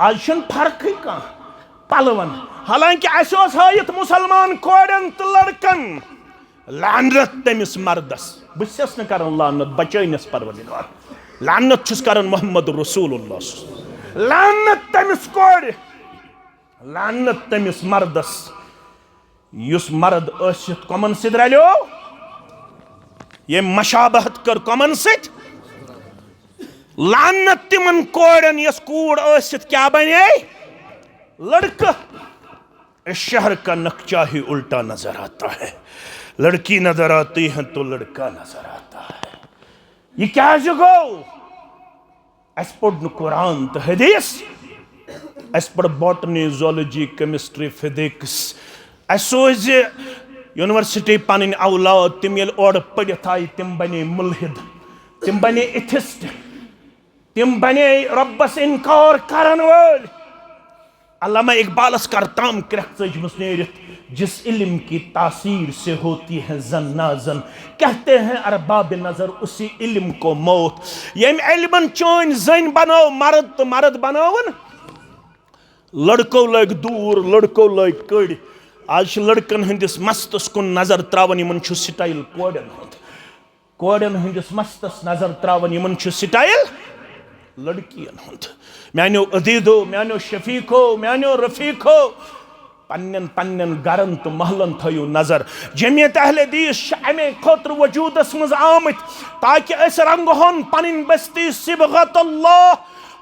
आज फर्क कह पलवन हालांकि हयत मुसलमान कोड़न तो लड़कन लानत तमिस मर्दस बस न कर लानत बचैनस परवरदिगार लानत छुस कर मोहम्मद रसूलुल्लाह लानत तमिस कोड़ लानत तमिस मर्दस युस मर्द असित कमन सिद रलो ये मशाबहत कर कमन सित लानत तिमन कोड़न यस कूड़ असित क्या बने लड़का। इस शहर का नक्शा ही उल्टा नजर आता है, लड़की नजर आती है तो लड़का नजर आता है। ये क्या जगो अस पढ़ कुरान तो हदीस अस पढ़ बॉटनी ज़ूलॉजी केमिस्ट्री फिजिक्स अस सोच यूनिवर्सिटी पन औलाद तिम ये और पढ़ित आई तिम बने मुल्हिद तिम बने एथिस्ट तिम बने रब्बस इनकार करन वोल। अल्लामा इकबालस कर ताम क्रख्च नेरित जिस इल्म की तासीर से होती है जन नाजन कहते हैं अरबाब नजर उसी इल्म को मौत। यम इल्मन चोन जन बनाओ मर्द तो मर्द बनावन लड़को लग दूर लड़को लग कड़। आज लड़कन हंदिस मस्तस कुन नजर त्रावन यमन छु स्टाइल कोड़न हुंद कोड़न हंदिस मस्तस नजर त्रावन यमन छु स्टाइल लड़कियन हुंद। म्यानो अदीदो म्यानो शफीको म्यानो रफीको पन्नन पन्नन गरन तो महलन थयु नजर। जमियत अहले हदीस अमे खतर वजूदस मज आमत ताकि अस रंगहन पनिन बस्ती सिबगतुल्लाह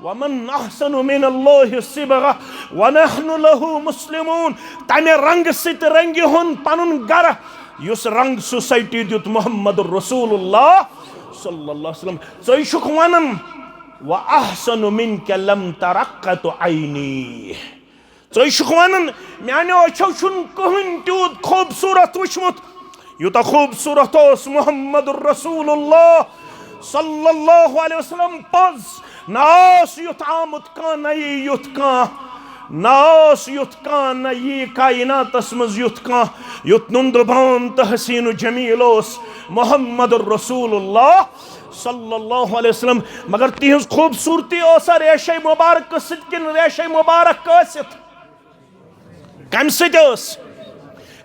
वमन अहसनु मिनल्लाहि सिबगा वनहनु लहु मुस्लिमून। तमे रंग सित रंगहन पनुन गर युस रंग सोसाइटी दित मोहम्मद रसूलुल्लाह सल्लल्लाहु अलैहि वसल्लम। सो शुक वनन व अहसनु मिनका लम तरक्कतु ऐनी। सो शुक वनन म्यानो अछो छुन कहन त्यूत खूबसूरत वुचमुत युता खूबसूरत ओस मोहम्मद रसूलुल्लाह सल्लल्लाहु अलैहि वसल्लम पज नास युत आमुत का नई युत का नास युत का नई कायनातस मज युत का युत नुंदबान तहसीन जमीलोस मोहम्मद रसूलुल्लाह सल्लल्लाहु अलैहि वसल्लम। मगर तिहज खूबसूरती ओसा रेशे मुबारक सिद्किन रेशे मुबारक कसित कम सिदस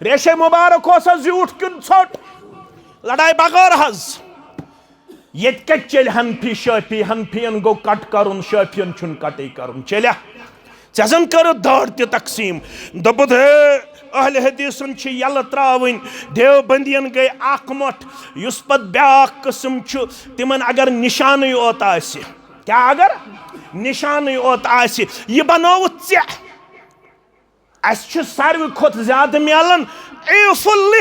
रेशे मुबारक ओसा झूठ किन छोट लड़ाई बगैर हज ये चल हनफी शफी हनफियन गो कट करुन शफियन छुन कटे करुन चलिया चन कर दाड़ त तकसीम दपुत हे अहले हदीसन यल त्रावन देवबंदियन गई अख मठ युस पत ब्याक किस्म तिमन अगर निशान ओत आसि क्या अगर निशान ओत आसि यह बनोव ऐ अस सारवी खोत ज्यादा मिलन एफुल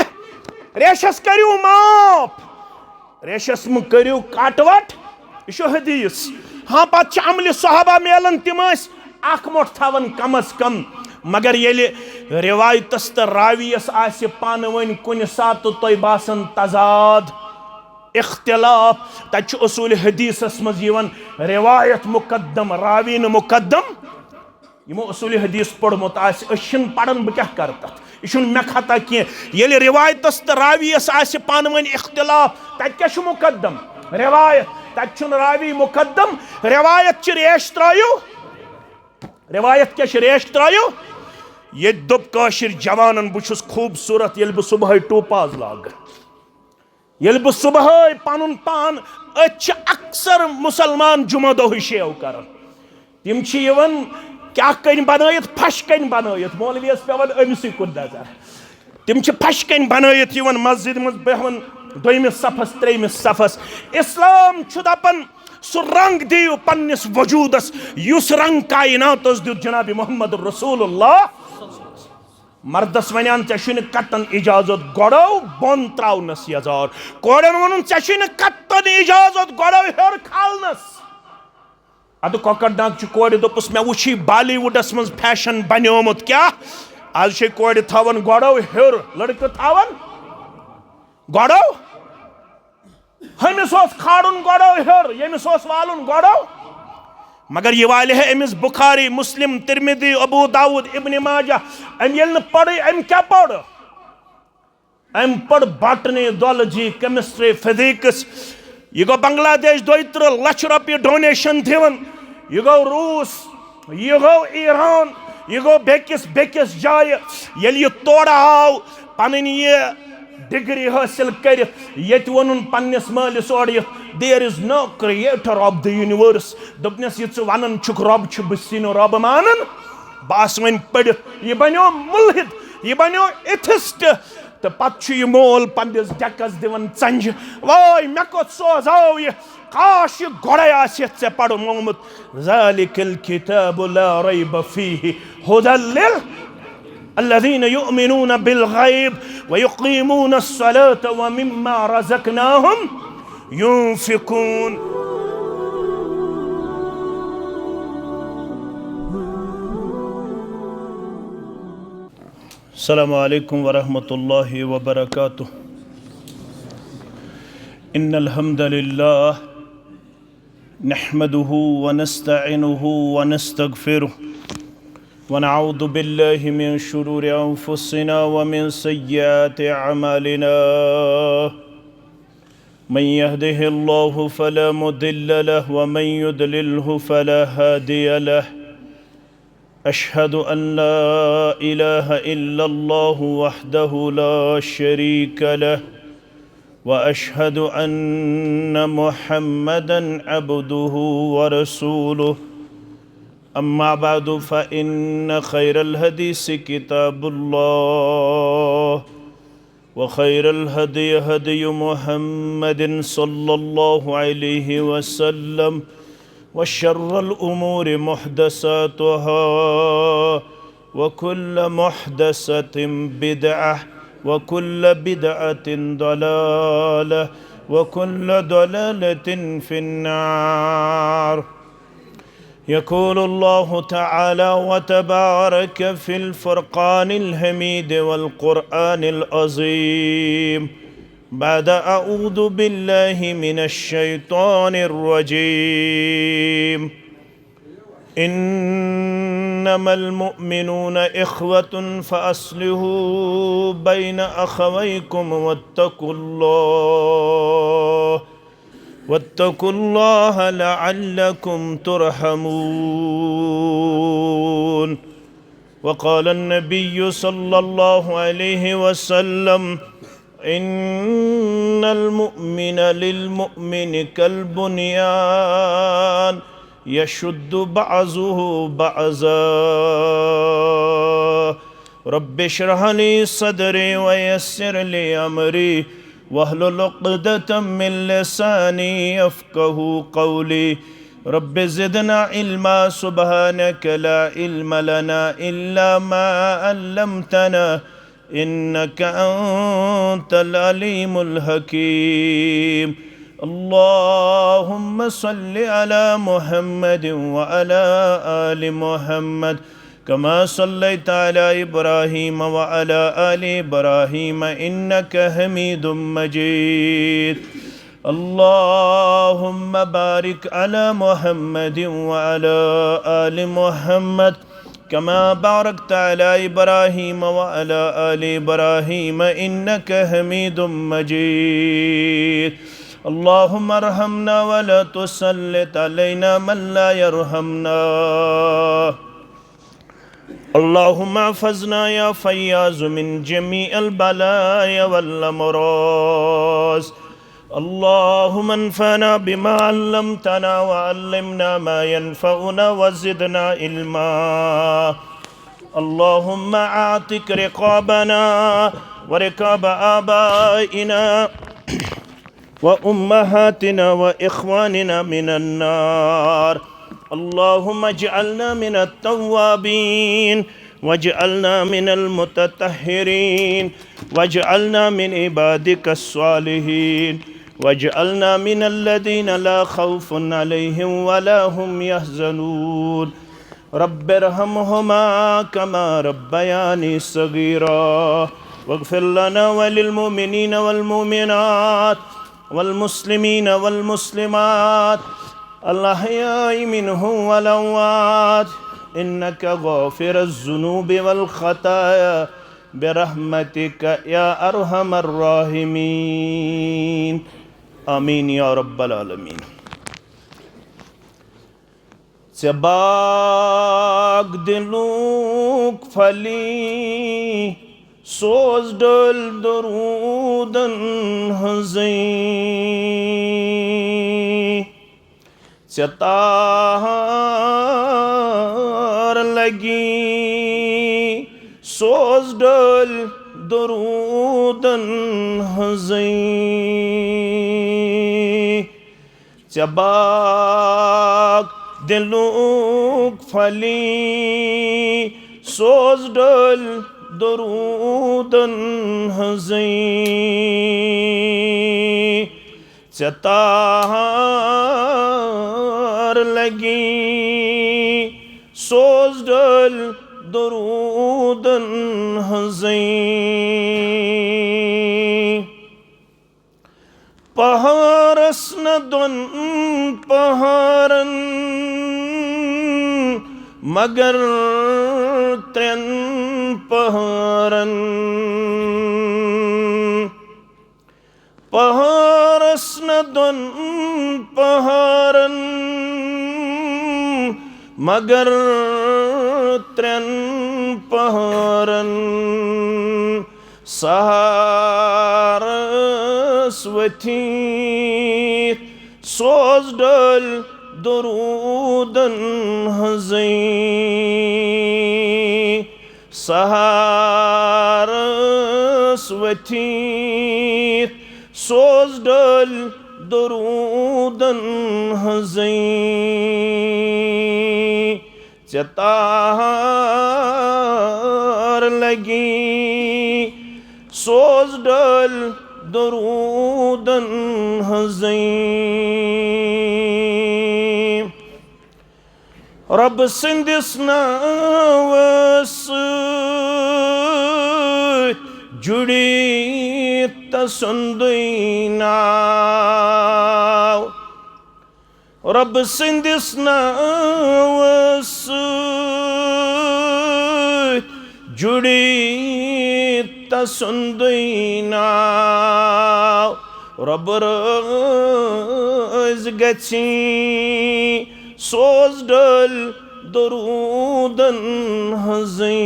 रेशस करियो माफ रेशस म करियो काटवट यह हदीस। हाँ पत अमल सहाबा मिलन तिम अख मोट थवन कम अज कम। मगर ये रिवायतस तो रावियस आसि पान वन कुन सात तुम बासन तजाद इख्तिलाफ तत उसूल हदीसस मज रिवायत मुकद्दम रावी न मुकद्दम। यमो उसूल हदीस पढ़मुत आन पढ़न बह क्या कर तथ यह मे खता कह ये रिवायतस तो रावियस आसि पान वन इख्तिलाफ तत क्या मुकद्दम रिवायत तत रावी मुकद्दम। रिवायत रेश त्रायु रिवायत क्या रेश त्रायु ये दोप काशिर जवानन बुछुस खूबसूरत ये सुबह टोपाज लाग ये सुबह पनुन पान अक्सर मुसलमान जुमा दो शेव कर तिम क्या कन बनत फश कन बनत मौलवियस पेवन अमस कुन नजर तिम फश कन बनत मस्जिद मज बेहवन दोमिस सफस त्रेमिस सफस। इस्लाम दपन सु रंग दियो पन्निस वजूदस युस रंग कायनातस दित जनाब मोहम्मद रसूलुल्लाह। मर्दस वनान ऐ कतन इजाजत गड़ो बोन त्रावनस यजार कोड़न वन ऐ कतन इजाजत गड़ो हेर खालनस। अद कोकरनाग कोड़ दोपस मे वुची बॉलीवुडस मज फैशन बनियोमुत क्या आज कोड़ थवन गड़ो हेर लड़के थवन गड़ो हमिस खाड़न गड़ो हेर यमिस वालुन गड़ो। मगर ये वाले है अमिस बुखारी मुस्लिम तिरमिदी अबू दाऊद इब्न माजा अम ये पढ़े अम क्या पढ़ अम पढ़ बॉटनी ज़ूलॉजी केमिस्ट्री फिजिक्स। यह गो बांग्लादेश 2 लाख रुपये डोनेशन दिवन यह गो रूस यह गो ईरान, यह गो बेकिस जाए, ये तोड़ आव पन यह डिग्री हासिल कर ये वन पन्नस मालिस और there is no creator of the universe दोपनस ये वन रब बस रब मानन बस वन पढ़ यह बनो मुल्हिद, यह बनो एथिस्ट तो पत् यह मोल पन्नस डकस दिवन चंज वाय मे कोत सोजाव यह काश यह गोड़े ऐ पढ़ मोमुत ज़ालिकल किताबु ला रैब फीहि हुदल लिल الذين يؤمنون بالغيب ويقيمون الصلاة ومما رزقناهم ينفقون. السلام عليكم ورحمة الله وبركاته. إن الحمد لله نحمده ونستعينه ونستغفره ونعوذ بالله من شرور أنفسنا ومن سيئات أعمالنا من يهده الله فلا مضل له ومن يضلله فلا هادي له أشهد أن لا إله إلا الله وحده لا شريك له وأشهد أن محمدا عبده ورسوله أما بعد فإن خير الحديث كتاب الله وخير الهدي هدي محمد صلى الله عليه وسلم وشر الأمور محدثاتها وكل محدثة بدعة وكل بدعة ضلالة وكل ضلالة في النار. يقول الله تعالى وتبارك في الفرقان الحميد والقرآن العظيم بعد أعوذ بالله من الشيطان الرجيم إنما المؤمنون إخوة فأصلحوا بين أخويكم واتقوا الله لعلكم ترحمون. وقال النبي صلى الله عليه وسلم إن المؤمن للمؤمن كالبنيان يشد بعضه بعضا. رب اشرح لي صدري ويسر لي أمري واحلل عقدة من لساني يفقه قولي. رب زدنا علما سبحانك لا علم لنا إلا ما علمتنا إنك أنت العليم الحكيم. اللهم صل على محمد وعلى آل محمد كما صليت على إبراهيم وعلى آل إبراهيم إنك حميد مجيد. اللهم بارك على محمد وعلى آل محمد كما باركت على إبراهيم وعلى آل إبراهيم إنك حميد مجيد. اللهم ارحمنا ولا تسلط علينا من لا يرحمنا. اللهم احفظنا يا فياض من جميع البلايا والأمراض. اللهم انفعنا بما علمتنا وعلمنا ما ينفعنا وزدنا علما. اللهم اعتق رقابنا ورقاب آبائنا وأمهاتنا وإخواننا من النار. اللهم اجعلنا من التوابين واجعلنا من المتطهرين واجعلنا من عبادك الصالحين واجعلنا من الذين لا خوف عليهم ولا هم يحزنون. رب ارحمهما كما ربياني صغيرا واغفر لنا وللمؤمنين والمؤمنات والمسلمين والمسلمات الأحياء منهم والأموات إنك غافر الذنوب والخطايا برحمتك يا أرحم الراحمين. آمين يا رب العالمين. चे बाग दिलूक फली सोज डल दरूदन हज़ई चे तार लगी सोज डल दरूदन हज़ई चे बाग दिलूक फली सोज डल दरूदन हज़ई चे तार लगी सोज डल दरूदन हज़ई पहारस न दुन पहारन मगर त्रेन पहारन पहारस न दुन पहारन मगर त्रेन पहारन सहारस वथी सोज डल दरूदन हज़ई सहारस वथी सोज डल दरूदन हज़ई चे तार लगी सोज डल दरूदन हज़ई रब सिंदिस नावस जुड़ी तसुंदुई नाव रब सिंदिस नावस जुड़ी तसुंदुई नाव रब रज़ गछी सोज डल दरूदन हज़ई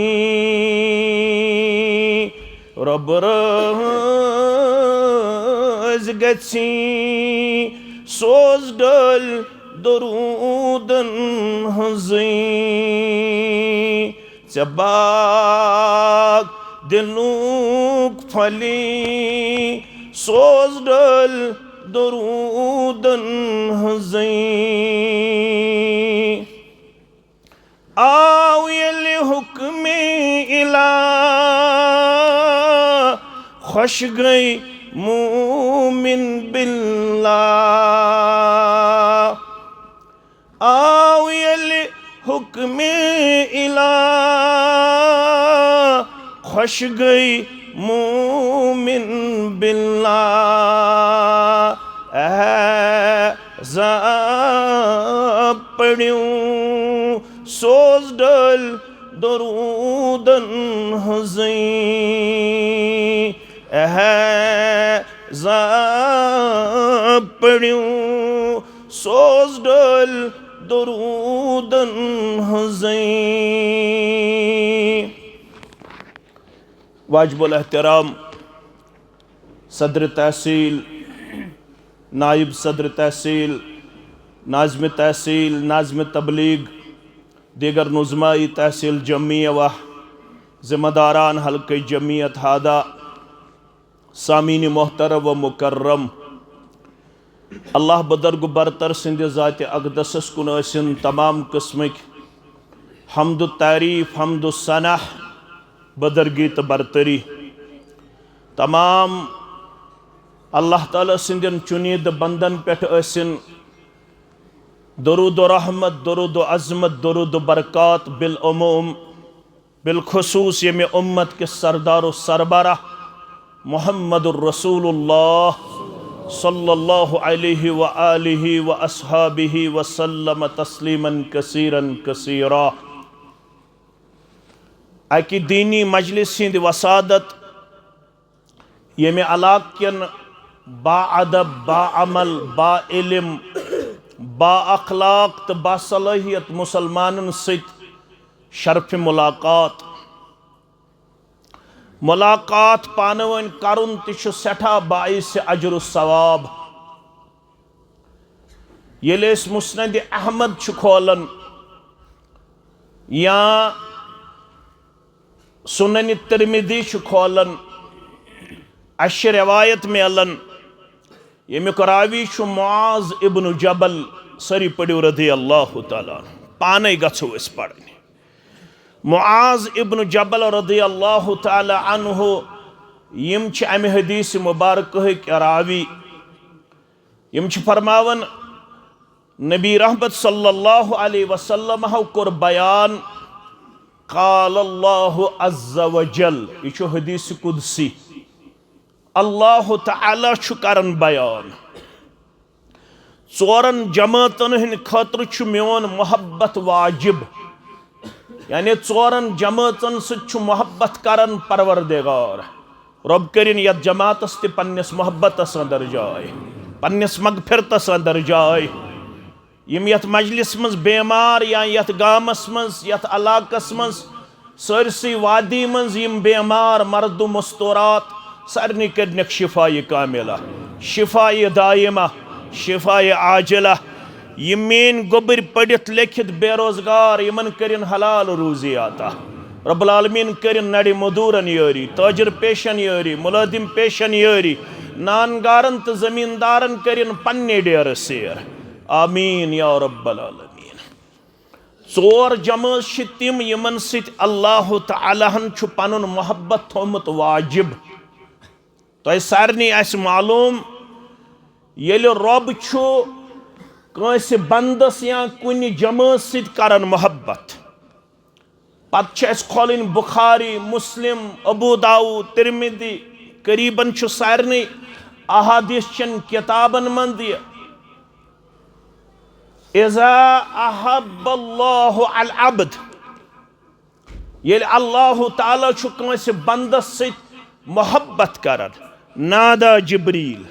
रब रज़ गछी सोज डल दरूदन हज़ई चे बाग दिलूक फली सोज डल दरूदन हज़ई आओ ये हुक्मे इला खुश गई मोमिन बिल्लाह आओ ये हुक्मे इला खुश गई मोमिन बिल्लाह ज़ाब पढ़ूं सोज डल दरूदन हज़ई ज़ाब पढ़ूं सोज डल दरूदन हज़ई वाजिबुल एहतराम सदर तहसील नायब सदर तहसील नाज़िम तहसील नाज़िम तबलीग दीगर नुज़माई तहसील जमिया व ज़िम्मेदारान हल्के जमियत हादा सामीन मोहतरम व मुकर्रम अल्लाह बदरग बरतर सिंध ज़ात अक़दसस कुन ٲसिन तमाम किस्मक हम्द तारीफ़ हम्द सनाह बदरगी तो बरतरी तमाम अल्लाह ताला सिंदन चुनीद बंदन पे ٲसिन दरूद रहमत दरूद अज़मत दरूद बरक़ात बिलअमूम बिलखुसूस यम उम्मत के सरदार सरबरा मुहम्मदुर रसूलुल्लाह सल्लल्लाहु अलैहि व आलिहि व अस्हाबिहि व सल्लम तस्लीमन कसीरन कसीरा अकि दीनी मजलिस हिंद वसादत यमे इलाक़न बाअदब बाअमल बाइल्म बा अखलाक तो बासलाहियत मुसलमानन सत शर्फ मुलाकात पानवन करुन तह सठा बाइस अजर सवाब। ये मुस्नद अहमद खोलन या सुनन तिरमिदी खोलन अश रवायत मिलन यमुक रावी मुआज इब्न जबल सरी पढ़ो रदी अल्लाह ताला पाने गो पढ़ मुआज इब्न जबल रदी अल्लाह ताला अन्हु यम अमि हदीस मुबारक रावी यम फरमावन नबी रहमत सल्लल्लाहु अलैहि वसल्लम कोर बयान क़ाल अल्लाहु अज़्ज़ व जल यह हदीस कुदसी अल्लाह ताला करन बयान चोरन जमातन हंद खतर मोन मोहब्बत वाजिब यानी चोरन जमातन सु मोहब्बत करन परवरदिगार रब करिन यत जमातस ते पन्निस मोहब्बतस अंदर जाय पन्निस मगफिरतस अंदर जाय यम यत मजलिस मज बेमार या यत गामस मज यत अलाकस मज सरसी वादी मज यम बेमार मर्द मस्तूरात सारनी करनक शिफाए कामिला शिफाए दायमा शिफाए आजिला यम मेन गोबर पढ़ित लिखित बेरोजगार यमन करिन हलाल रूजी आता रब्बुल आलमीन करिन नड़े मदूरन यारी ताजिर पेशन यारी मुलाजिम पेशन यारी नानगारन तो जमींदारन करिन पन्ने डेर सेर आमीन या रब्बल आलमीन। चोर जमात तिम यमन सत अल्लाह तालाहन पनुन मोहब्बत थोमुत वाजिब। तो सारनी मालूम येल रब कंस बंदस या कुन जमात सत करन मोहब्बत पत खोलन बुखारी मुस्लिम अबू दाऊद तिरमिदी करीबन सारनी अहादीस चन किताबन मंद इज़ा अहब्बल्लाहु अल अब्द ये अल्लाह ताला कंस बंदस सत मोहब्बत करन नादा जिब्रील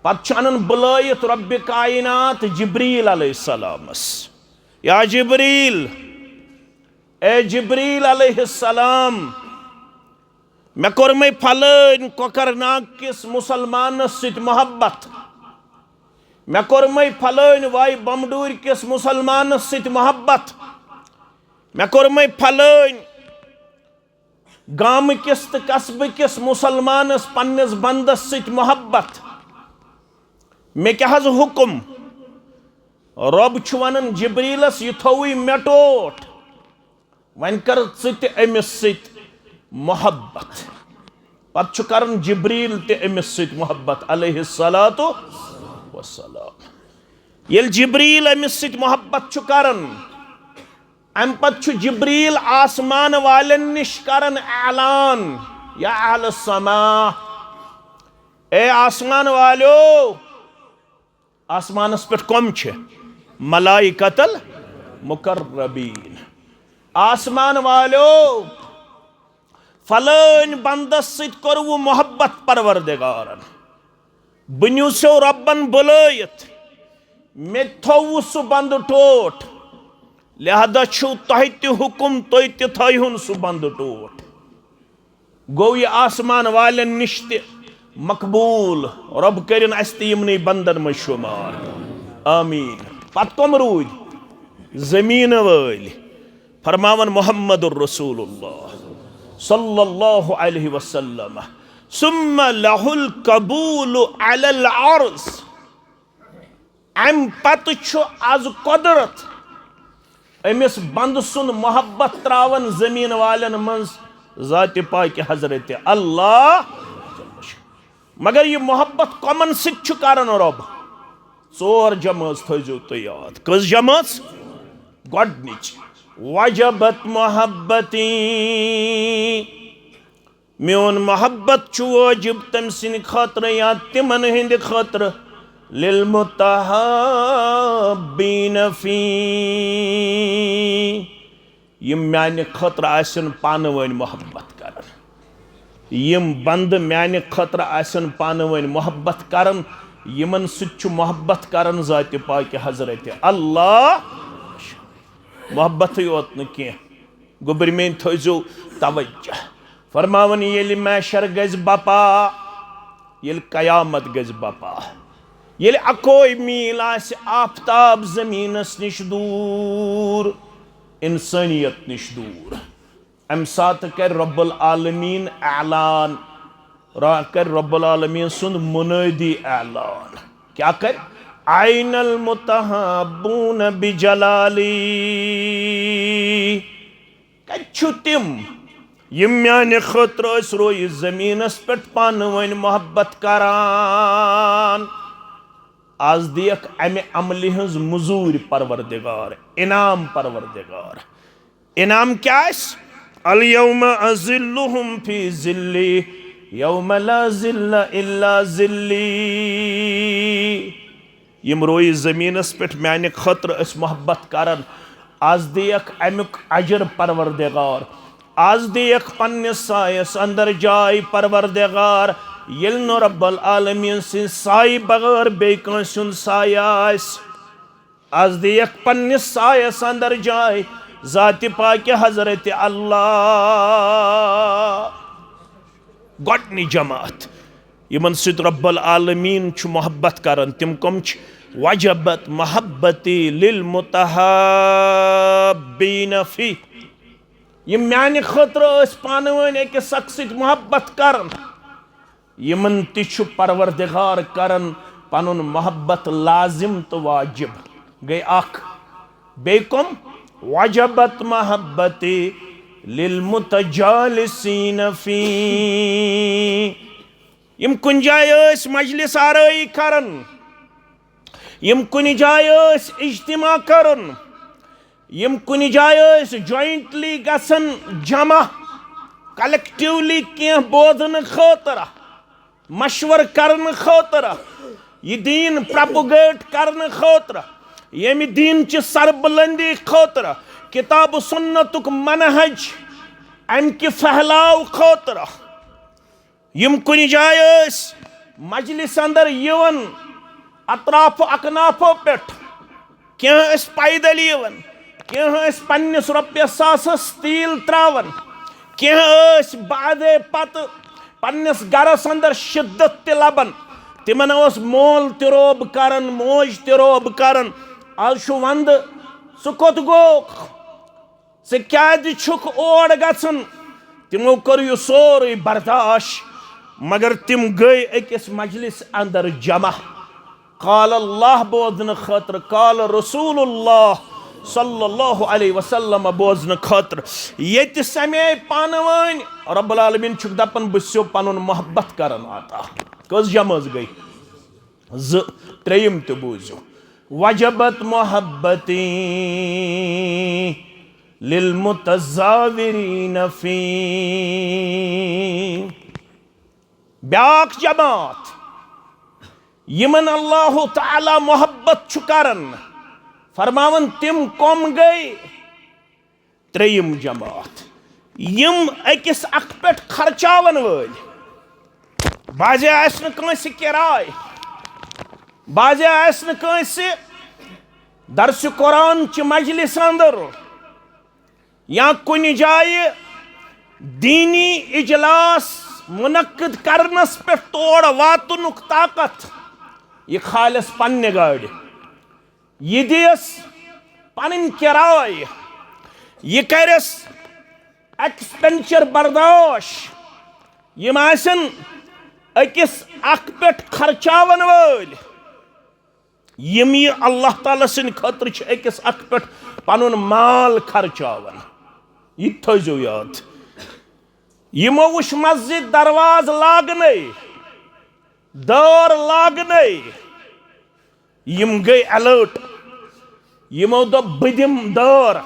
पत अनन बुलायत रब्बि कायनात जिब्रील अलैहिस्सलामस या जिब्रील ए जिब्रील अलैहिस्सलाम मे कोरमे फलन कोकरनाग किस मुसलमानस सत मोहब्बत मे कोरमे फलन वाई बमडूर किस मुसलमानस सत मोहब्बत मे कोरमे फलन गाम किस तो कस्ब किस मुसलमानस पन्निस बंदस सत मोहब्बत मे क्या हुक्म रब वनन जिब्रीलस यह थोवी मे टोट वन कर अमिस सत मोहब्बत पत करन जिब्रील ते अमिस सत मोहब्बत अलैहिस्सलातु वस्सलाम। येल जिब्रील अमिस सत मोहब्बत करन अम पत जिब्रील आसमान वालन निश करन ऐलान या अहल समा ए आसमान वालो आसमानस पे कम छे मलाइकतल मुकर्रबीन आसमान वालो फलन बंदस सत करवु मोहब्बत परवरदिगारन बनिसो रब्बन बुलायत मे थोवु सु बंद टोट लिहाजा तुह तह हुक्म तुह तहुन सु बंद टोट गो ये आसमान वालन निश मकबूल रब करिन अस यमन बंदन में शुमार आमीन। पत कम रूद जमीन वाल फरमावन मुहम्मदुर रसूलुल्लाह सल्लल्लाहु अलैहि वसल्लम सुम्मा लहुल कबूल अलल अर्ज़ अम पत आज कुदरत अमिस बंद सुन मोहब्बत त्रावन जमीन वालन मज ज़ात पाक हजरत अल्लाह मगर यह मोहब्बत कमन सत करन रब चोर जमात थो तो याद कस जमात गोडनिच वजबत मोहब्बती मोन मोहब्बत वाजिब तम सिन खतर या तिमन हिंद खतर लिल मुतहब्बीन फी यम म्यान खतर आसन पानवन मोहब्बत करन यम बंद म्यान खतर आसन पानवन मोहब्बत करन यमन सु मोहब्बत करन ज़ात पाक हजरत अल्लाह मोहब्बत योत न गोबरमें थो तवज्जो फरमावन ये मैशर गज बपा ये कयामत गज बपा ये अकोई मील आफ्ताब जमीनस निश दूर इंसानियत निश दूर अम सात कर रब्बुल आलमीन ऐलान कर रब्बुल आलमीन सुन मुनादी ऐलान क्या कर आइनल मुतहब्बून बिजलाली कछु तिम यम म्याने खतर रोय जमीनस पे पान वन मोहब्बत करान आज देख अमे अमल हज मजूर परवरदिगार इनाम परवरदिगार इनाम क्या अल यौम अज़िल्लुहुम फी ज़िल्ली यौम ला ज़िल्ला इल्ला ज़िल्ली यम रोय जमीनस पे म्याने खतर मोहब्बत करान आज देख अमुक अजर परवरदिगार आज देख पन्ने सायस अंदर जाय परवरदिगार येल नो रब्बुल आलमीन सिन साय बगैर बे कंसुन साय आज देख पन्ने सायस अंदर जाय ज़ात पाक हजरत अल्लाह गोडनी जमात यमन सित रब्बुल आलमीन छु मोहब्बत करन तिम कम छ वजबत मोहब्बती लिल मुतहब्बीन फी ये म्याने खतर पान वन एक शख्स मोहब्बत करन यमन छु परवरदिगार करन पनुन मोहब्बत लाजिम तो वाजिब गई अख बेकुम वजबत मोहब्बती लिल मुतजालिसीन फी यम कुन जाय मजलिस आरई करन यम कुन जाय इज्तिमा करन यम कुन जाय जॉइंटली गसन जमा कलेक्टिवली क्या बोधन खतर मशवर करन खतर यह दीन प्रोपगेट करन खतर यम दीन च सरबुलंदी खतर किताब सुन्नतुक मनहज अमि फहलाव खतर यम कुन जाय मजलिस अंदर यवन अतराफ अकनाफों पे क्या पैदल यवन क्या पन्निस रॉपियस सासस तील त्रावन क्या बादे पत पन्निस गरस अंदर शिद्दत ते लबन तिमन मोल तिरोब करन मोज तिरोब करन आज वंद सह कोत गो से क्या छुक ओर गसन तिमो कर यह सोरे बर्दाश्त मगर तिम गई अकिस मजलिस अंदर जमा काल अल्लाह बोजन खतर काल रसूलुल्लाह सल्लल्लाहु अलैहि वसल्लम बोजन खतर ये समय पान वन रब्बुल आलमीन छुक दपन बस्यो पनुन मोहब्बत करन आता कस जमज गई त्रेयम तो बूझो वजबत मोहब्बती लिल मुतज़ाविरीन फी ब्याक जमात यमन अल्लाह ताला मोहब्बत छु करन फरमावन तिम कम गई त्रेयम जमात यम अकिस अख पे खर्चावन वल बाजे आस कंस किराय बाजे आस कंस दर्स कुरान च मजलिस अंदर या कुन जाय दीनी इजलास मुनक्किद करनस पे तोड़ वातुनुक ताकत यह खालिस पन्ने गाड़ी यह दियस पन किराय यह करस एक्सपेंचर बर्दाश्त यम आसन अकिस अख पे खर्चावन वल यम यह अल्लाह ताला सिन खतर अकिस अख पे पनुन माल खर्चावन यह थो याद यमो वुश मस्जिद दरवाज लागन दौर लागन यम गई अलर्ट यमो दो बदिम दौर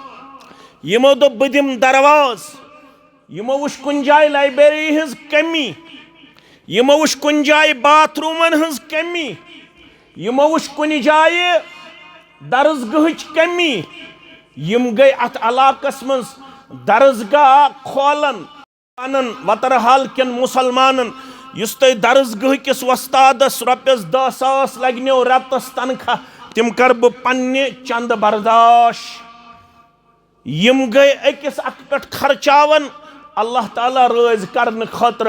यमो दो बदिम दरवाज यमो वुश कुन जाय लाइब्रेरी हज कमी यमो वुश कुन जाय बाथरूमन हज कमी यमो वुश कुन जाय दरसगहच कमी यम गई अत इलाकस मज दरसगाह खोलन वतर हाल कन मुसलमानन युस तुम दरसगह किस वस्तादस रॉपियस 10,000 लगनो रतस तनख्वाह तिम कर बह पन्ने चंद बर्दाश्त यम गए अकिस अख पे खर्चावन अल्लाह ताला रज करने खतर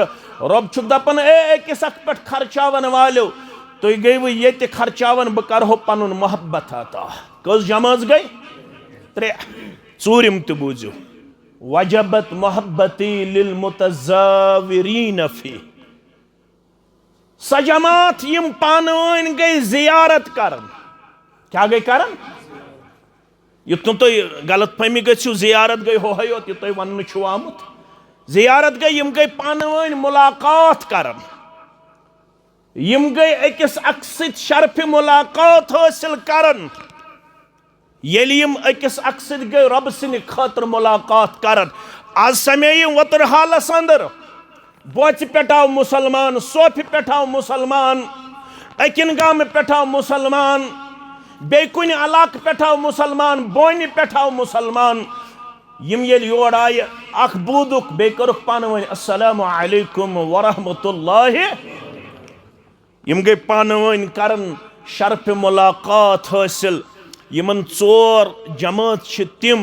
रब छुक दपन अकिस अख पे खर्चावन वालो तुम गई ये खर्चावन बह करो पन मोहब्बत अता कस जमाज गई 3 चूरिम तो बूझो वजबत मोहब्बती लिल मुतज़ाविरीन फी स जमात यम पान गई जियारत करन क्या गई करन युत तुम गलत फहमी गो जियारत गई हो योत यह तुम वन आमुत जियारत गई यम गई पान मुलाकात करन यम गई अकिस अख सत शरफ मुलाकात हासिल करन येल यम अकिस अख सत गई रब सिंद खतर मुलाकात करन आज समय वतर हालस अंदर बोच पे आव मुसलमान सोफ पे आव मुसलमान अकिन गाम पे आव मुसलमान बे कुन इलाक पे आव मुसलमान बोन पे आव मुसलमान यम येल योर आय अख बूदुक बे करुक पान वन अस्सलामु अलैकुम वरहमतुल्लाहि यम गई पान वन करन शरफ मुलाकात हासिल यमन 4 जमात तिम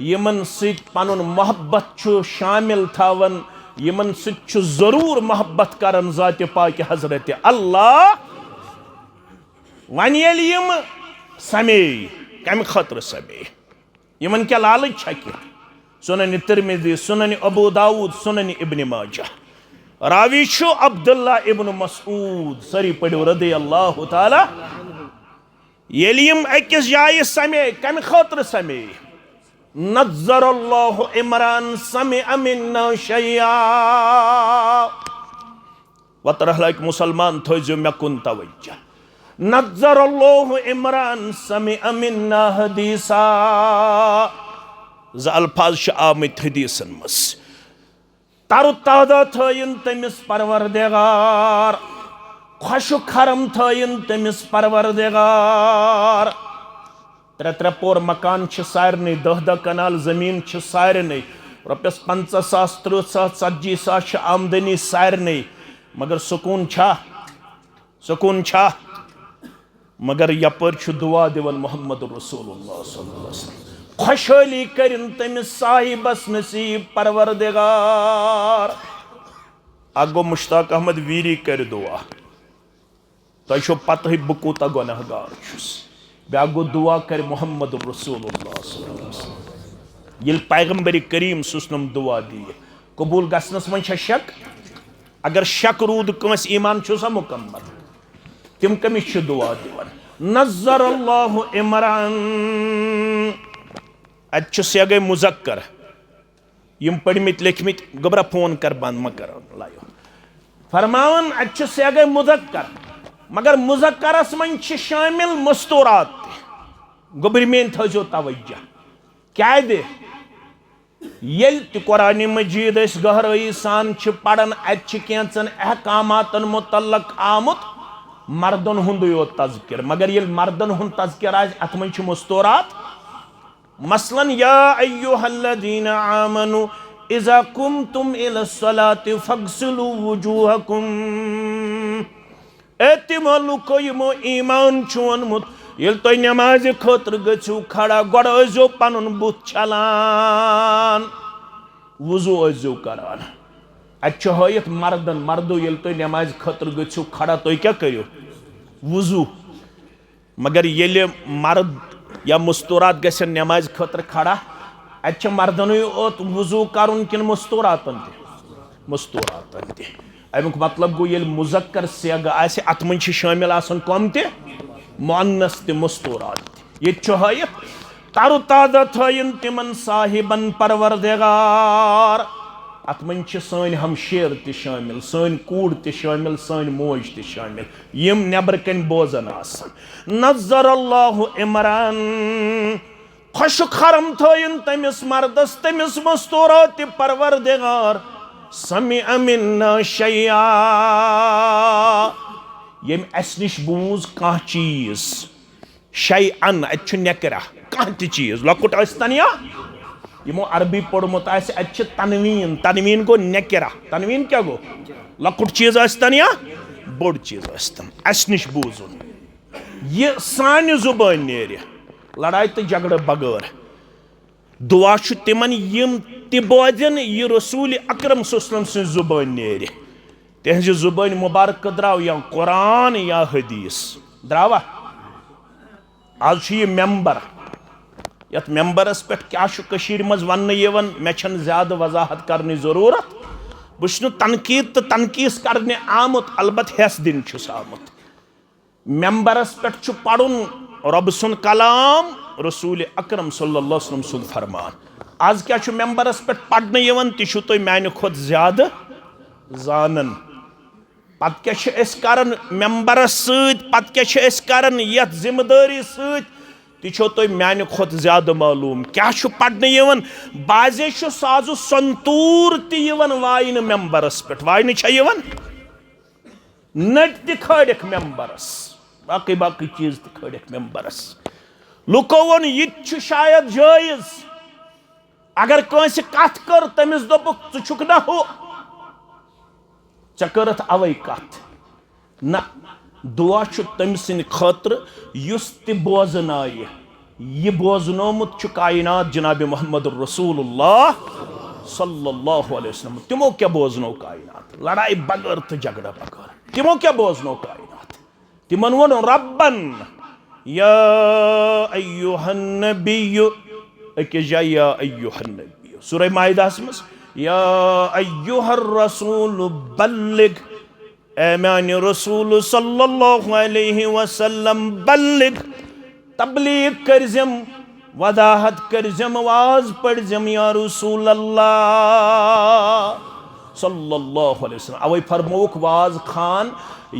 यमन सत पन मोहब्बत शामिल थावन यमन सत जरूर मोहब्बत करन ज़ात पाक हजरत अल्लाह वन येल यम समे कम खतर समे यमन क्या लालच छक सुनन तिरमिज़ी सुनन अबू दाऊद सुनन इब्न माजा रावी छु अब्दुल्ला इब्न मसऊद सरी पढ़ो रदी अल्लाह ताला येल यम अकिस जाय समे कम खतर समे नज़्ज़रल्लाहु इमरान समिअ मिन्ना शैया वतरहलक मुसलमान थो मे कुन तवज्जो नज़्ज़रल्लाहु इमरान समिअ मिन्ना हदीसा ज अल्फाज आमत हदीसन मस तरु तादा थयन तमिस परवरदिगार खुश खरम थयन तमिस परवरदिगार 3 पोर मकान सारे 10 कनाल जमीन सारे रुपयस 50,000 30,000 40,000 आमदनी सारे मगर सुकून छा मगर यपर दुआ दिवन मोहम्मद रसूलुल्लाह सल्लल्लाहु अलैहि वसल्लम खुशहाली करिन तमिस साहिबस नसीब परवरदिगार अगो मुश्ताक अहमद वीरी कर दुआ तो पता बह कूता गुनहगार ब्या गो दुआ कर मोहम्मद रसूलुल्लाह सल्लल्लाहु अलैहि वसल्लम ये पैगंबर करीम सुसनम दुआ दी कबूल गसनस मन शक अगर शक रूद कंस ईमान सा मुकम्मल तिम कमिस दुआ दिवन नज़्ज़रल्लाहु इमरान अ गई मुजक्कर यम पढ़मित लिखमित गबरा फोन कर बंद मकर लायो फरमावन अ गई मुजक्कर मगर मुजक्करस मन शामिल मस्तूरात गोबर मेन थो तवज्जो क्या दे येल कुरान मजीद गहराई सान पढ़न अचन अहकामातन मुतल्लक आमुत मर्दन हुंद योत तज़किर मगर ये मर्दन हुंद तज़किर अत मन मस्तूरात मसलन या अय्युहल्लज़ीना आमनु इज़ा कुमतुम इलस्सलाति फग़सिलू वुजूहकुम एतिमो लुको यमो ईमान चोनमुत ये तुम नमाज खतर गो खड़ा गो पन बुत छलान वजू ऐजो करान अच्छे हयत मर्दन मर्दो ये तुम नमाज खतर गो खड़ा तुम क्या करो वजू मगर ये मर्द या मुस्तूरात गसन नमाज खतर खड़ा अच्छे मर्दन ओत वजू करुन किन मुस्तूरातन मुस्तूरातन ते अमुक मतलब गो ये मुजक्कर सेग आसे अत मन शामिल आसन कम ते मुअन्नस ते मुस्तूरात ये हयत तरु ताजा थयन तिमन साहिबन परवरदिगार अत मन सन हमशेर ते शामिल सन कूड़ ते शामिल सन मोज ते शामिल यम नबर कन बोजन आसन नज़्ज़रल्लाहु इमरान खुश खरम थयन तमिस मर्दस तमिस मुस्तूरात ते परवरदिगार समिअ मिन्ना शैया यम अस निश बूज कह चीज शै अन अन नकरा कह चीज लकुट या यमो अरबी पोड़मुत आसे अच्छे तनवीन तनवीन गो नेकिरा तनवीन क्या गो लकुट चीज आस्तन या बोड़ चीज आस्तन अस निश बूजुन ये सानि जुबान नेर लड़ाई तो झगड़ बगैर दुआ तिमन यम बोजन यह रसूल अकरम सल्लल्लाहु अलैहि वसल्लम सिन जुबान नेर तिहज जुबान मुबारक द्राव या कुरान या हदीस द्रावा आज यह मेंबर यत मेंबरस पे क्या मज वन मे ज्यादा वजाहत करने जरूरत बह तनकीद तो तनकीस करने आमुत अलबत हेस दिन आमुत मेंबरस पे पढ़ुन रब सुन कलाम रसूल अकरम सल्लल्लाहु अलैहि वसल्लम सुन फरमान आज क्या मेंबरस पे पढ़ने तुम तुम माने खुद ज्यादा जानन पत क्या करन मेंबरस सत क्या करन यत जिम्मेदारी सो तुम माने खुद ज्यादा मालूम क्या पढ़ने बाजे साजु संतूर तन वायन मेंबरस पे वायन नट त खड़क मेंबरस बाकी बाकी चीज त खड़क मेंबरस लुको वन यह शायद जायज अगर कंस कत कर तमिस दोपुक चुक ना हो चकरत अवै कत ना दुआ तम सिंद खतर युस त बोजन आय यह बोजनोमुत कायनात जनाब मोहम्मद रसूलुल्लाह सल्लल्लाहु अलैहि वसल्लम तिमो क्या बोजनो कायनात लड़ाई बगैर तो झगड़ा बगैर तिमो क्या बोजनो कायनात तिमन वन रब्बन या अय्युहन नबिय्यु अकिस जाय या अय्युहन नबिय्यु सूरह माइदा मस या अय्युहर रसूल बल्लिग ए माने रसूल सल्लल्लाहु अलैहि वसल्लम बल्लिग तबलीग करजम वदाहत करजम आवाज पढ़जम या रसूल अल्लाह सल्लल्लाहु अलैहि वसल्लम अवै फरमोक वाज खान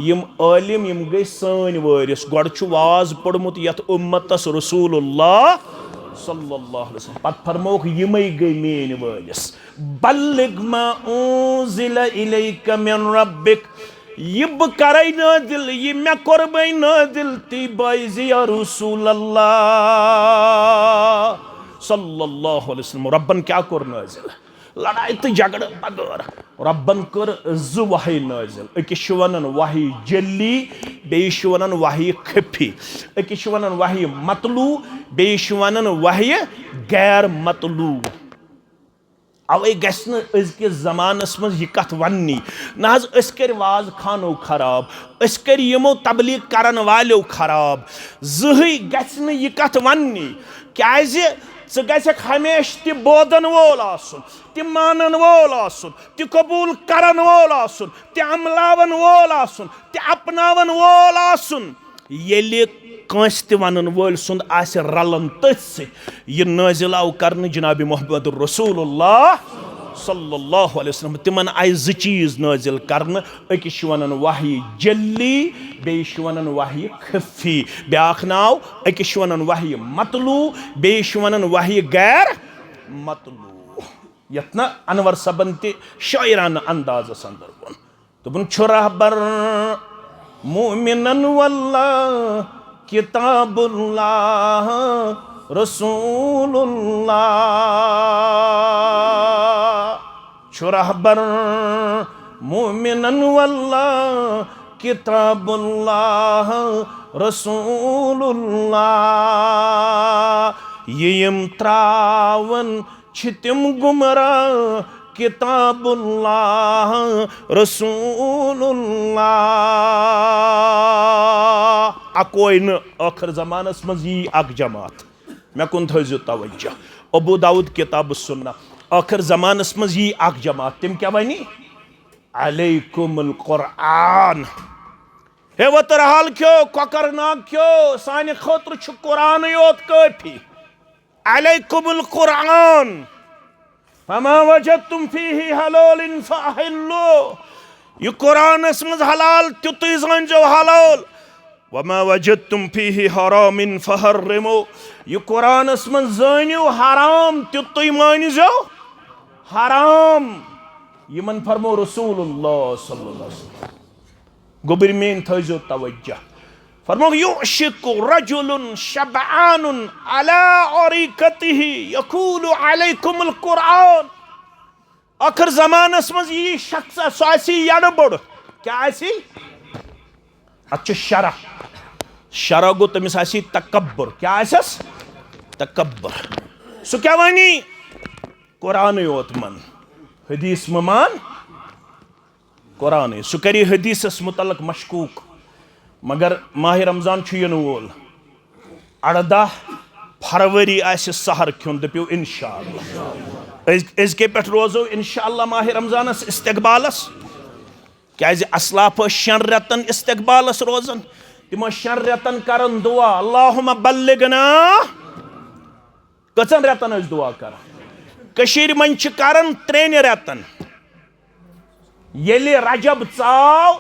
यम आलिम यम गई सन वारिस गड वाज पढ़मुत यत उम्मतस रसूलुल्लाह सल्लल्लाहु अलैहि वसल्लम पत फरमोक यमै गई मेन वारिस बल्लिग मा उन्ज़िला इलैका मिन रब्बिक यह बह कर नादिल यह मे कोर नादिल ती बाइज या रसूल अल्लाह सल्लल्लाहु अलैहि वसल्लम रब्बन क्या कोर नाजिल लड़ाई तो झगड़ बगैर रब्बन कर जु वही नाजिल अकिस वनन वही जली बेश वनन वही खफी अकिस वनन वही मतलू बेश वनन वही गैर मतलू अवे गजकिस जमानस मज यह कत वन्नी ना कर वाज खानो खराब कर यमो तबलीग करन वालो खराब जही गह यह कत वन्नी क्या गक हमेश ति बोदन वोल आसुन ति मानन वोल आसुन ति कबूल करन वोल आसुन ति अमलावन वोल आसुन ति अपनावन वोल आसुन येले कंस ति वनन वोल सुंद आसे रलन तथ यह नाजिल आव करने जनाब मोहम्मद रसूलुल्लाह सल्लल्लाहु अलैहि वसल्लम तिमन आय ज चीज नाजिल करने अकिस वनन वही जल्ली बेश वनन वही खफी ब्याख नाव अकिस वनन वही मतलू बेश वनन वही गैर मतलू यतना अनवर सबन ते शायराना अंदाज अंदर वन दोपन रहबर मुमिनन वल्लाह किताबुल्लाह रसूलुल्लाह रहबर मुमिनन वल्लाह किताबुल्लाह रसूलुल्लाह यम त्रावन छितिम गुमराह किताबुल्लाह रसूलुल्लाह अकोई न आखिर जमानस मज यी अक जमात मे कुन थो तवज्जो अबू दाऊद किताब सुन्ना आखिर जमानस मज यी अक जमात तिम क्या वनी अलैकुमुल कुरआन हे वतरहाल क्यों ककरनाग क्यों सानि खतर छु कुरान योत काफी अलैकुमुल कुरआन फमा वजदतुम फीही हलालिन फअहिल्लु यह कुरानस मज हलाल तुतुय जानो हलाल वमा वजदतुम फीही हरामिन फहर्रिमु यह कुरानस मज जानो हराम तुतुय मानिजो हराम यमन फरमो रसूलुल्लाह सल्लल्लाहु अलैहि वसल्लम गोबर मेन थो तवज्जो फरमाओ युशिकु रजुलुन शबआनुन अला औरिकतिही यकूलु अलैकुमुल कुरआन। आखिर जमानस मज यी शख्स सो आसी यड़ बड़ क्या आसी अच्छ शरह शरह गो तमिस आसी तकब्बुर क्या आसस तकब्बुर सो क्या वनी कुरान योत मन हदीस मान कुरान सो करी हदीसस मुतलक मशकूक मगर माह रमजान इन वोल 18 फरवरी आसि सहर खुन दपियो इंशाअल्लाह अजके पे रोजो इंशाअल्लाह माह रमजानस इस्तकबालस क्या असलाफ 6 रेतन इस्तकबालस रोजन तिम 6 रेतन करन दुआ अल्लाहुम्मा बल्लिगना कचन रेतन दुआ कर कशीर मन करन 3 रेतन येले रजब चाव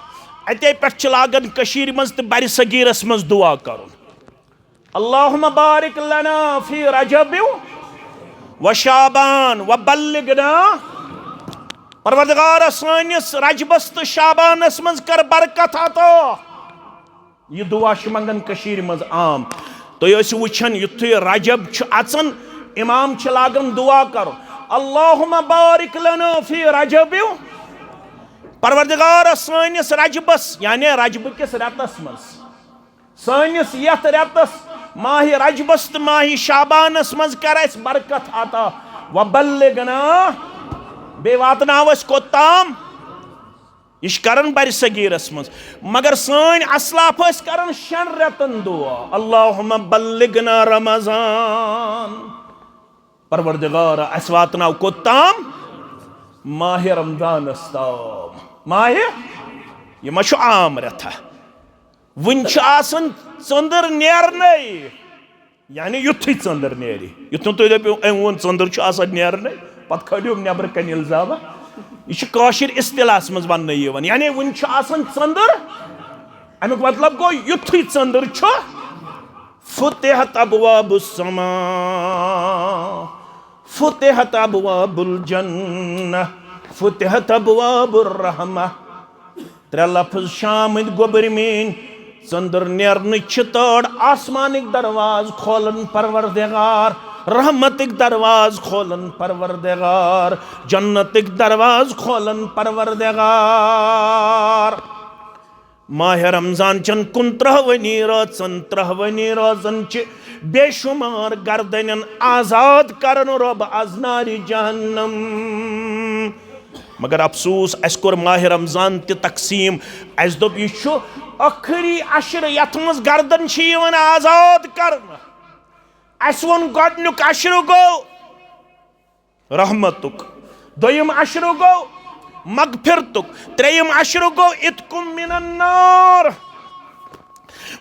अते पे लागन कशीर मज तो बर सगीरस मज दुआ कर अल्लाहुम्मा बारिक लना फी रजब व शाबान व बल्लिगना परवरदिगार सानिस रजबस तो शाबानस मज कर बरकत अता यह दुआ मंगन कशीर मज आम तो वुचन युथु रजब अचन इमाम लागन दुआ कर अल्लाहुम्मा बारिक लना फी रजब परवरदिगार सानिस रजबस यानी रजब किस रेतस मज सानिस यथ रेतस माह रजबस तो माह शाबानस मज कर बरकत अता व बल्लिगना बे वातनावस कोताम यह करन बर सगीरस मज मगर सन असलाफ करन 6 रेतन दुआ अल्लाहुम्मा बल्लिगना रमजान परवरदिगार अस वातनाव कोताम माह रमजानस ताम माह यह मा आम रेथा वन चंदर नेरन यानी युथु चंदर नेरी युथु तुम दपो वो चंदर नेरन पत खड़ो नबर कन इल्जाम यह काशिर इस्तिलास मज वन यानी वन चंदर अमुक मतलब गो युथु चंदर फुतिहत अबवाबुस समा फुतिहत अबवाबुल जन्नह फुतिहत अबवाबुर रहमा 3 लफ्ज शामिल गोबर मीन चंदर नेरन तड़ आसमानिक दरवाज खोलन परवरदिगार रहमतिक दरवाज खोलन परवरदिगार जन्नतिक दरवाज खोलन परवरदिगार माह रमजान चन 29 रोजन 3 रोजन बेशुमार गर्दन आजाद करन रब अजनारी जहन्नम मगर अफसोस अस कोर माह रमजान ते तकसीम अस दोप यह आखिरी अशर यथ मज गर्दन आजाद करन अस वोन गोडनुक अशर गो रहमतुक दोयम अशर गो मगफिरतुक त्रेयम अशर गो इत्कुम मिनन नार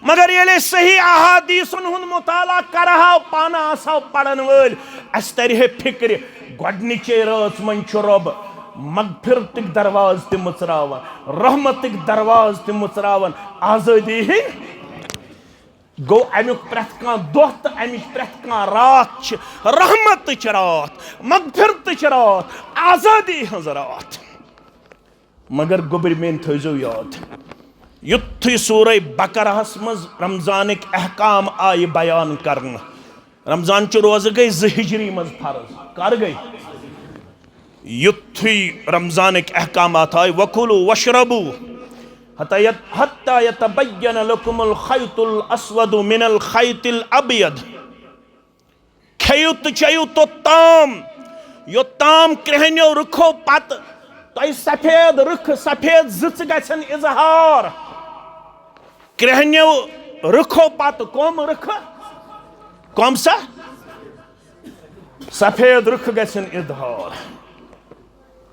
मगर ये सही अहादीसन हुन मुताला करहा पाना आसा पढ़न वल अस तरह फिक्र गोडनिचे रात मन रब मगफिरतिक दरवाज ते मुचरावन रहमतिक दरवाज ते मुचरावन आजादी ही गो अमुक प्रथ कह दोह तो अमिच प्रथ कह रात रहमत रात मगफिरत रात आजादी हज रात मगर गोबर मेन थो याद युथु सूरह बकरहस मज रमजानिक अहकाम आय बयान करन रमजान च रोज गई 2 हिजरी मज फर्ज कर गई युथु रमजानिक अहकामात आय वकुलु वशरबू हत्ता यतबय्यन लकुमुल खैतुल अस्वदु मिनल खैतिल अबयद खेयु तो चयु तो ताम योताम कृहन्यो रुखो पत तो सफेद रुख सफेद जिच गछन इजहार कृहन्यो रुखो पत कम रुख कम सा सफेद रुख गछन इजहार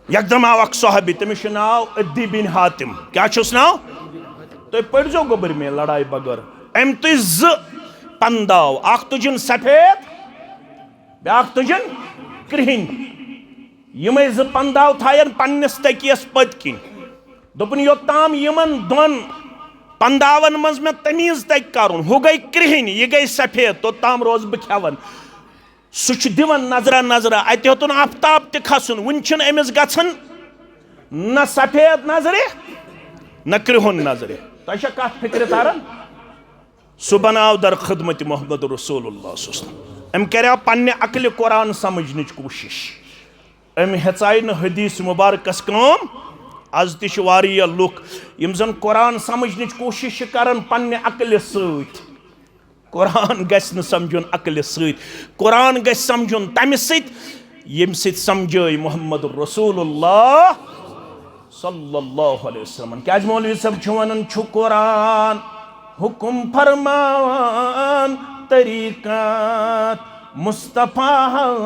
यकदम आव अख सहाबी तमिस नाव अद्दी बिन हातिम क्या छुस नाव तो पढ़ो गोबर में लड़ाई बगर अम तु 2 पंदाव अख तुजन सफेद ब्याख तुजन कृहिन यमे 2 पंदाव थायन पन्नस तकियस पतकिन दोपन योताम यमन दोन पंदावन मज में तमीज तक करुन हु गई कृहिन यह गई सफेद तो ताम रोज बह खेवन सह दिवन नजरा नजरा अत होतन आफ्ताब त खसन वन अमिस गछन न सफेद नजरे न कृहुन नजरे तह कत फिक्र तारन सु बनाव दर खिदमत मोहम्मद रसूलुल्लाह अम कर पन्ने अकल कुरान समझन कोशिश अम हेचाई न हदीस मुबारकस कम आज तिह लुक यम जन कुरान समझन कोशिश करान पन्ने अकल सत कुरान गस न समझुन अकल सत कुरान गस समझुन तमि सत यम सत समझ मोहम्मद रसूलुल्लाह सल्लल्लाहु अलैहि वसल्लम क्या मौलवी सब वन कुरान हुकुम फरमान तरीक़त मुस्तफ़ा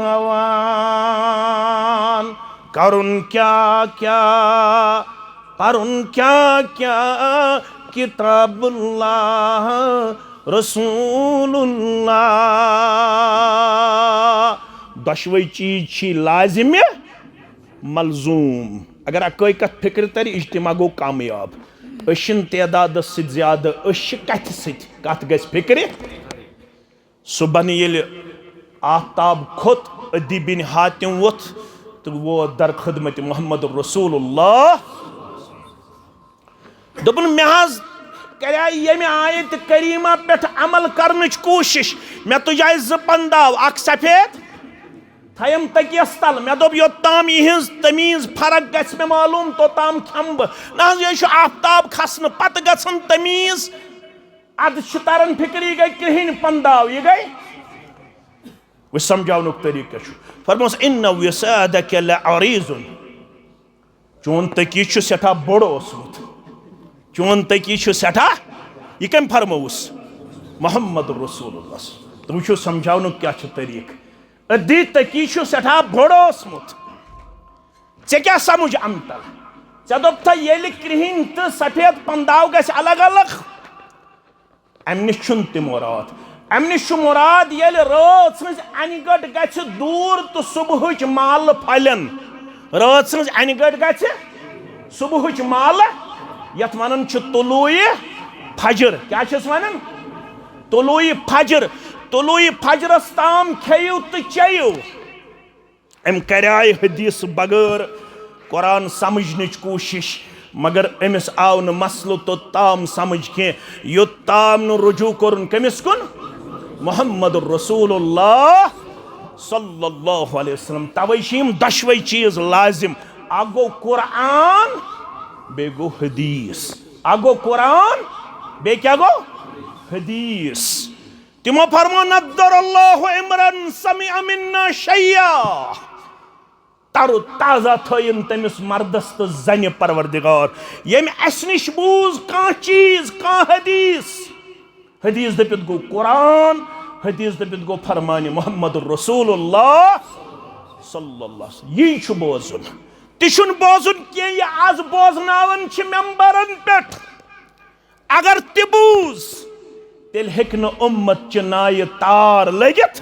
हवान करुन क्या क्या परुन क्या क्या किताबुल्लाह रसूलुल्लाह दशवै चीज छी लाजिम मलजूम अगर अकोई कत फिक्र तर इज्तिमा गो कामयाब तदाद ज्यादा कत गस फिक्र सुबह ये आफ्ताब खोत अदी बिन हातिम वोथ तो वो दर खिदमत मोहम्मद रसूलुल्लाह दोपन मे करा यमे आयत करीमा पे अमल करने कोशिश मे तुझाए पंदाव अख सफेद थयम तकियस तल मे दोप योत्ताम यहज तमीज फर्क गछ मे मालूम तोताम खम बह यह आफ्ताब खसन पत गन तमीज अद तरन फिक्र यह गई कहिन पंदाव यह गई वह समझावन तरीका फरमोस इन विसादक लअरीजुन चोन तकी सठा बोड़ ओसमुत चोन तकी सठा यह कम फरमोस मोहम्मद रसूलुल्लाह तो वो समझावन क्या तरीक अदी तकी सठा बोड़ ओसमुत ऐ क्या समझ अम तल ऐ दोप ये कृहिन तो सफेद पंदाव गस अलग अलग अम नश मुराद अम नश मुराद ये रात सज अनगट गछ दूर तो सुबह माल फलन रात सज अनगट गछ सुबह माल यथ वन तुलूए फजर क्या वन तुलूए फजरस ताम खेयु तो चेयु अम कराय हदीस बगैर कुरान समझन कोशिश मगर अमिस आव न मसल तो ताम समझ के योत्ताम न रुजू कर कमिस कुन मोहम्मद रसूलुल्लाह सल्लल्लाहु अलैहि वसल्लम तवै यम दशवै चीज लाजिम अ गो कुरान बे गो हदीस अ गो कुरान बे क्या गो हदीस तिमो फरमो नद्दरल्लाहु इमरन समिअ मिन्ना शैया तरु ताजा थयन तमिस मर्दस तो जन परवरदिगार यम अस निश बूज कह चीज कह हदीस हदीस दपित गो कुरान हदीस दपित गो फरमान मोहम्मद रसूलुल्लाह सल्लल्लाहु यही छु बोजुन तिशुन बोजुन के ये आज बोजनावन छ मेंबरन पेट अगर तिबूज तेल हेकन उम्मत च नाय तार लगित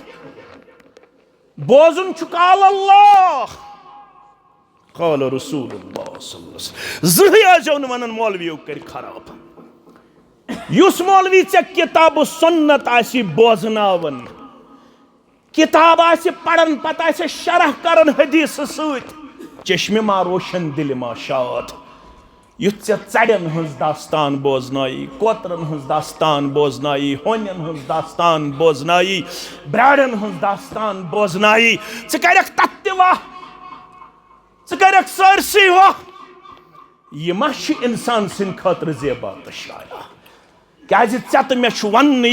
बोजुन छु काल अल्लाह काल रसूलुल्लाह सल्लल्लाहु अलैहि वसल्लम जहि आजौन वनन मौलवी कर खराब युस मौलवी चे किताब सुन्नत आसी बोजनावन किताब आसी पढ़न पता आसी शरह करन हदीस सत चश्मे मा रोशन दिल मा शाद युत चे चड़न हंस दास्तान बोजनाई कोतरन हंस दास्तान बोजनाई होनन हंस दास्तान बोजनाई ब्राडन हंस दास्तान बोजनाई चे करक तत्वा चे करक सरसी हो ये मा इंसान सिन खातिर जेबा तो शाया क्या तो मे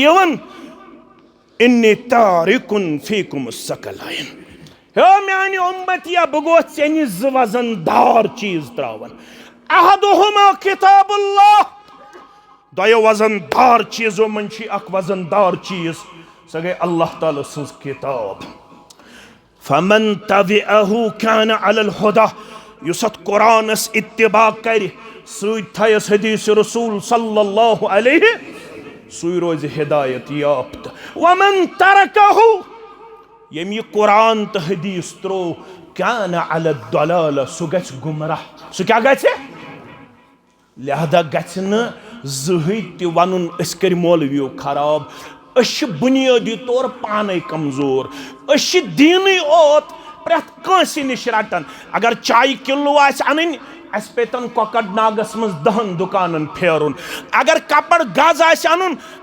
वन इन्नी तारिकुन फीकुम सकलाइन हे म्यानि उम्मतिया बह गो ऐन वजनदार चीज त्रावन अहदुहुमा किताबुल्लाह दयो वजनदार चीजों मन अख वजनदार चीज सह गई अल्लाह ताला सज किताब फमन तबिअहु कान अलल हुदा युस कुरानस इत्तिबा कर सस हदीस रसूल सल्लल्लाहु अलैहि सुई रोज हिदायत याफ्त वमन तरकहु यम ये कुरान तो हदीस त्रो कान अल दलाल सु गछ गुमराह सु क्या गछ लिहाजा गछ न जहि ति वनुन अस कर मौलवियो खराब अश बुनियादी तौर पाने कमजोर अश दीन ओत प्रेथ कंसी निश रटन अगर चाय किलो अन अस पेतन कोकड़नागस मज 10 दुकानन फेरुन अगर कपड़ गज अन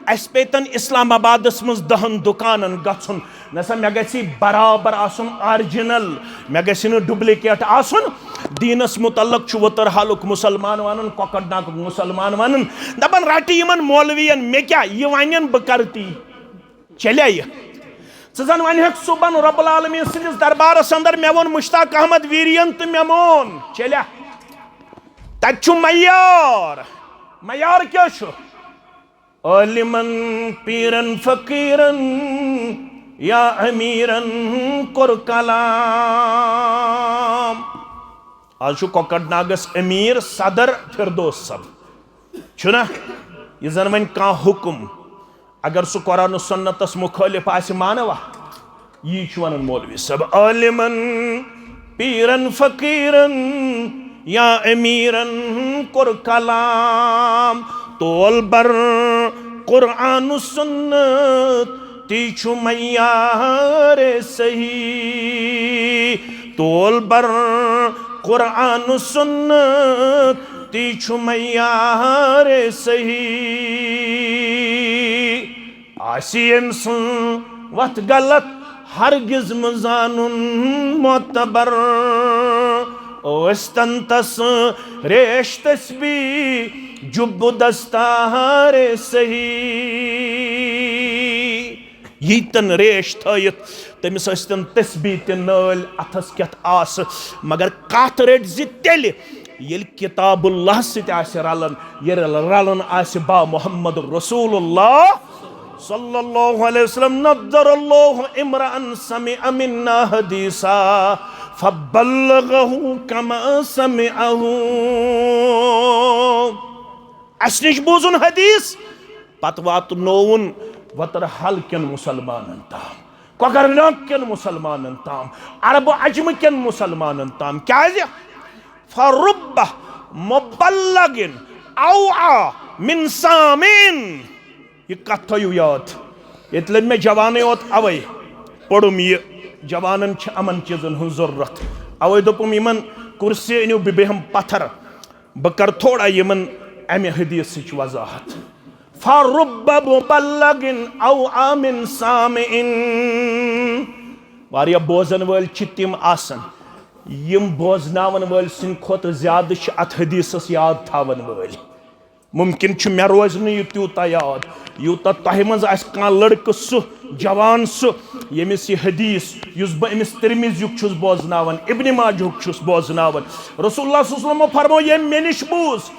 अस पेतन इस्लामाबादस मज 10 दुकानन गछुन नसा मे गछि बराबर आसुन ओरिजिनल मे गछि न डुप्लीकेट आसुन दीनस मुतल्लक छु वतर हालुक मुसलमान वनन कोकड़नागुक मुसलमान वनन दपन रटी यमन मौलवियन मे क्या ये वनन ब करती चले ये जन वन सुबन रब्बुल आलमीन सिंदिस दरबारस अंदर मे वोन मुश्ताक अहमद वीरियन तो मे मोन चलिया तु मयार मयार क्या छु आलिमन पीरन फकीरन या अमीरन कुर कलाम आज छु कोकड़नागस अमीर सदर फिरदौस सब छुना ये जन वन का हुक्म अगर सु कुरान सुन्नतस मुखालिफ आसि मानवा यी छु वनन मौलवी सब आलिमन पीरन फकीरन या अमीरन कुर कलाम तोल बर कुरान सुन्नत ती छु मयार सही तोल बर कुरान सुन्नत ती छु मयार सही आसियम सुन वत गलत हरगिज मजानुन मोतबर ओस्तन तस रेश तस्बी जुब दस्तार सही यीतन रेश थयत तमिस अस्तन तस्बी ते नल अथस केत आस मगर कत रट जि तेल येल किताबुल्लाह सित आस रलन ये रलन आस बा मुहम्मद रसूलुल्लाह सल्लल्लाहु अलैहि वसल्लम नद्दरल्लाहु इमरान समिअ मिन्ना हदीसा फबल्लगहु कमा समिअहु अस निश बूजुन हदीस पत वातनोवन वतर हल केन मुसलमानन ताम कोकरनाग केन मुसलमानन ताम अरब अजम केन मुसलमानन ताम क्याज फरुब्ब मुबल्लगिन औआ मिन सामिन ये कथ थयु याद ये लग मे जवान योत अवै पढ़ुम ये जवानन छ अमन चीजन हुन जरूरत अवै दोपुम यमन कुर्सी अनियो बेहम पत्थर ब कर थोड़ा यमन अमे हदीस सिच वजाहत फरुब्ब मुबल्लगिन औआ मिन सामिन वारिया बोजन वल छ तिम आसन यम बोजनावन वल सिन खोत ज्यादा छ अत हदीसस याद थावन वल मुमकिन छ मे रोज न यह त्यूता याद यूता तह मज कह लड़क सु जवान सु यमिस यह हदीस युस बह अमिस तिरमिज़युक छुस बोजनावन इब्न माजुक छुस बोजनावन रसूलुल्लाह सल्लल्लाहु अलैहि वसल्लम फरमो ये मे निश बूज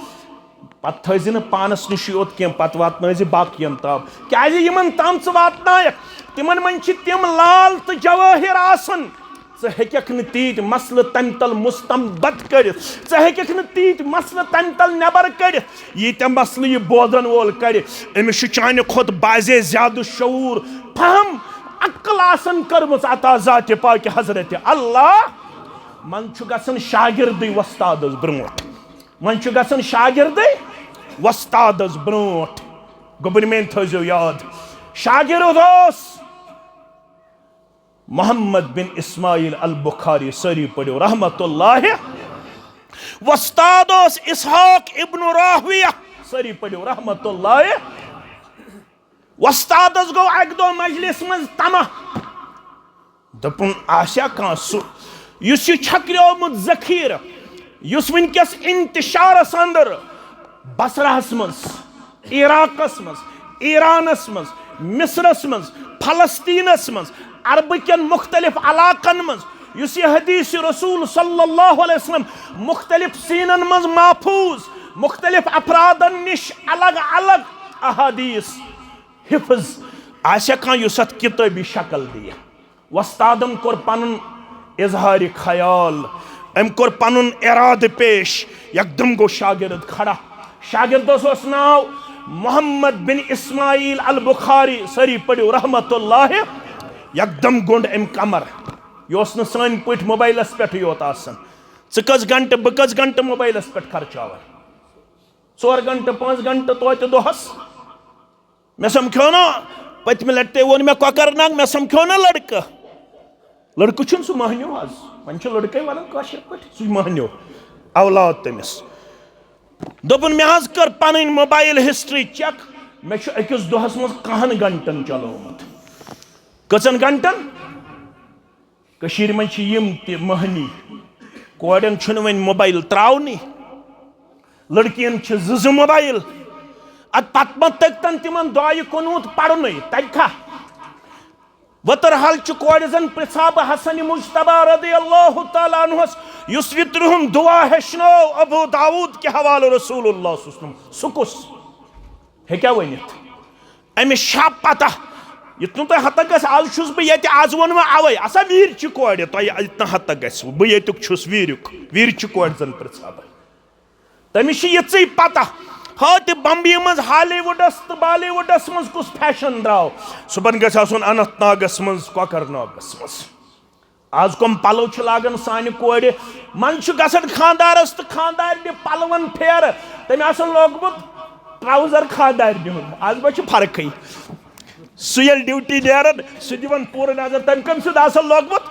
पत थज न पानस निश योत कह पत वातन बाकियन ताम क्या यमन ताम च वातनायक तिमन मन छ तिम लाल तो जवाहिर आसन ह्यक तीत मसल तम तल मुस्तंबत कर तीत मसल तम तल नबर कर यीत मसल यह बोदन वोल कर अमिस चान खुद बाजे ज्यादा शऊर फहम अक्ल आसन कर्मच अता जात पाक हजरत अल्लाह मन गसन शागिर्द वस्ताद ब्रोट मन गसन शागिर्द वस्ताद ब्रोट गोबन मेन थो याद शागिर्द मोहम्मद बिन इस्माइल अल बुखारी सरी पढ़ो रहमतुल्लाह वस्ताद इसहाक इब्न राहविया सरी पढ़ो रहमतुल्लाह वस्ताद गो अक दो मजलिस मज तमा दपुन आशा कह सु युस छक्रियोमुत जखीर युस वनकस इंतशारस अंदर बसराहस मज इराकस मज ईरानस मज मिस्रस मज फलस्तीनस मज अरब के मुख्तलिफ इलाकन मज युस यह हदीस रसूल सल्लल्लाहु अलैहि वसल्लम मुख्तलिफ सीनन मज महफूज मुख्तलिफ अफरादन निश अलग अलग अहादीस हिफ्ज आशा कह युस अत किताबी शक्ल दिया वस्तादन कोर पनुन इजहार ख्याल अम कोर पनुन इराद पेश यकदम गो शागिर्द खड़ा शागिर्दस नाव मोहम्मद बिन इस्माइल अल बुखारी सरी पढ़ो रहमतुल्लाह यकदम गोंड अम कमर यह सान पे मोबाइलस पे योत कस गंट बह कस गंट मोबाइलस पे खर्चावन 4 घंटे 5 घंटे तो दोहस मे समख्यो ना पतम लटते वोन मे कोकरनाग मे समख्यो ना लड़का लड़कु छुन सु महन्यो आज वन लड़के वन काशिर पट सु महन्यो औलाद तमिस दोपन मे हज कर पन मोबाइल हिस्ट्री चेक मे अकिस दोहस मज कहन घंटन चलोमुत कचन घंटन कशीर मज यम ते महनी कोड़न छुन वन मोबाइल त्रावनी लड़कियन ज मोबाइल अत पत मत तगतन तिमन दुआय कुनूत पढ़न तगखा वतरहल कोड़ जन पृछा बह हसन मुजतबा रदियल्लाहु तआला अन्हुस युस वित्रहुम दुआ हेशनो अबू दाऊद के हवाले रसूलुल्लाह सल्लल्लाहु अलैहि वसल्लम सुकुस हे क्या वनित अमिस शा पता इतन तो हत गस आज छुस बह ये आज वन अवे असा वीर च कोड़ तो इतना हत गस बह ये छुस वीर च कोड़ जन पृछा बह तमिस ये पता हाँ तो बम्बई मज हॉलीवुडस तो बॉलीवुडस मज कुछ फैशन द्राव सुबन गस आसन अनंतनागस मज कोकरनागस मज आज कम पलो लागान सान कोड़ मन गसन खानदारस तो खानदार पलवन फेर तमें आसन लोगमुत ट्राउजर खानदार हुंद आज मा फर्क सह ड्यूटी नेरान सह दिवन पूर नजर तम कम सुद आसन लोगमुत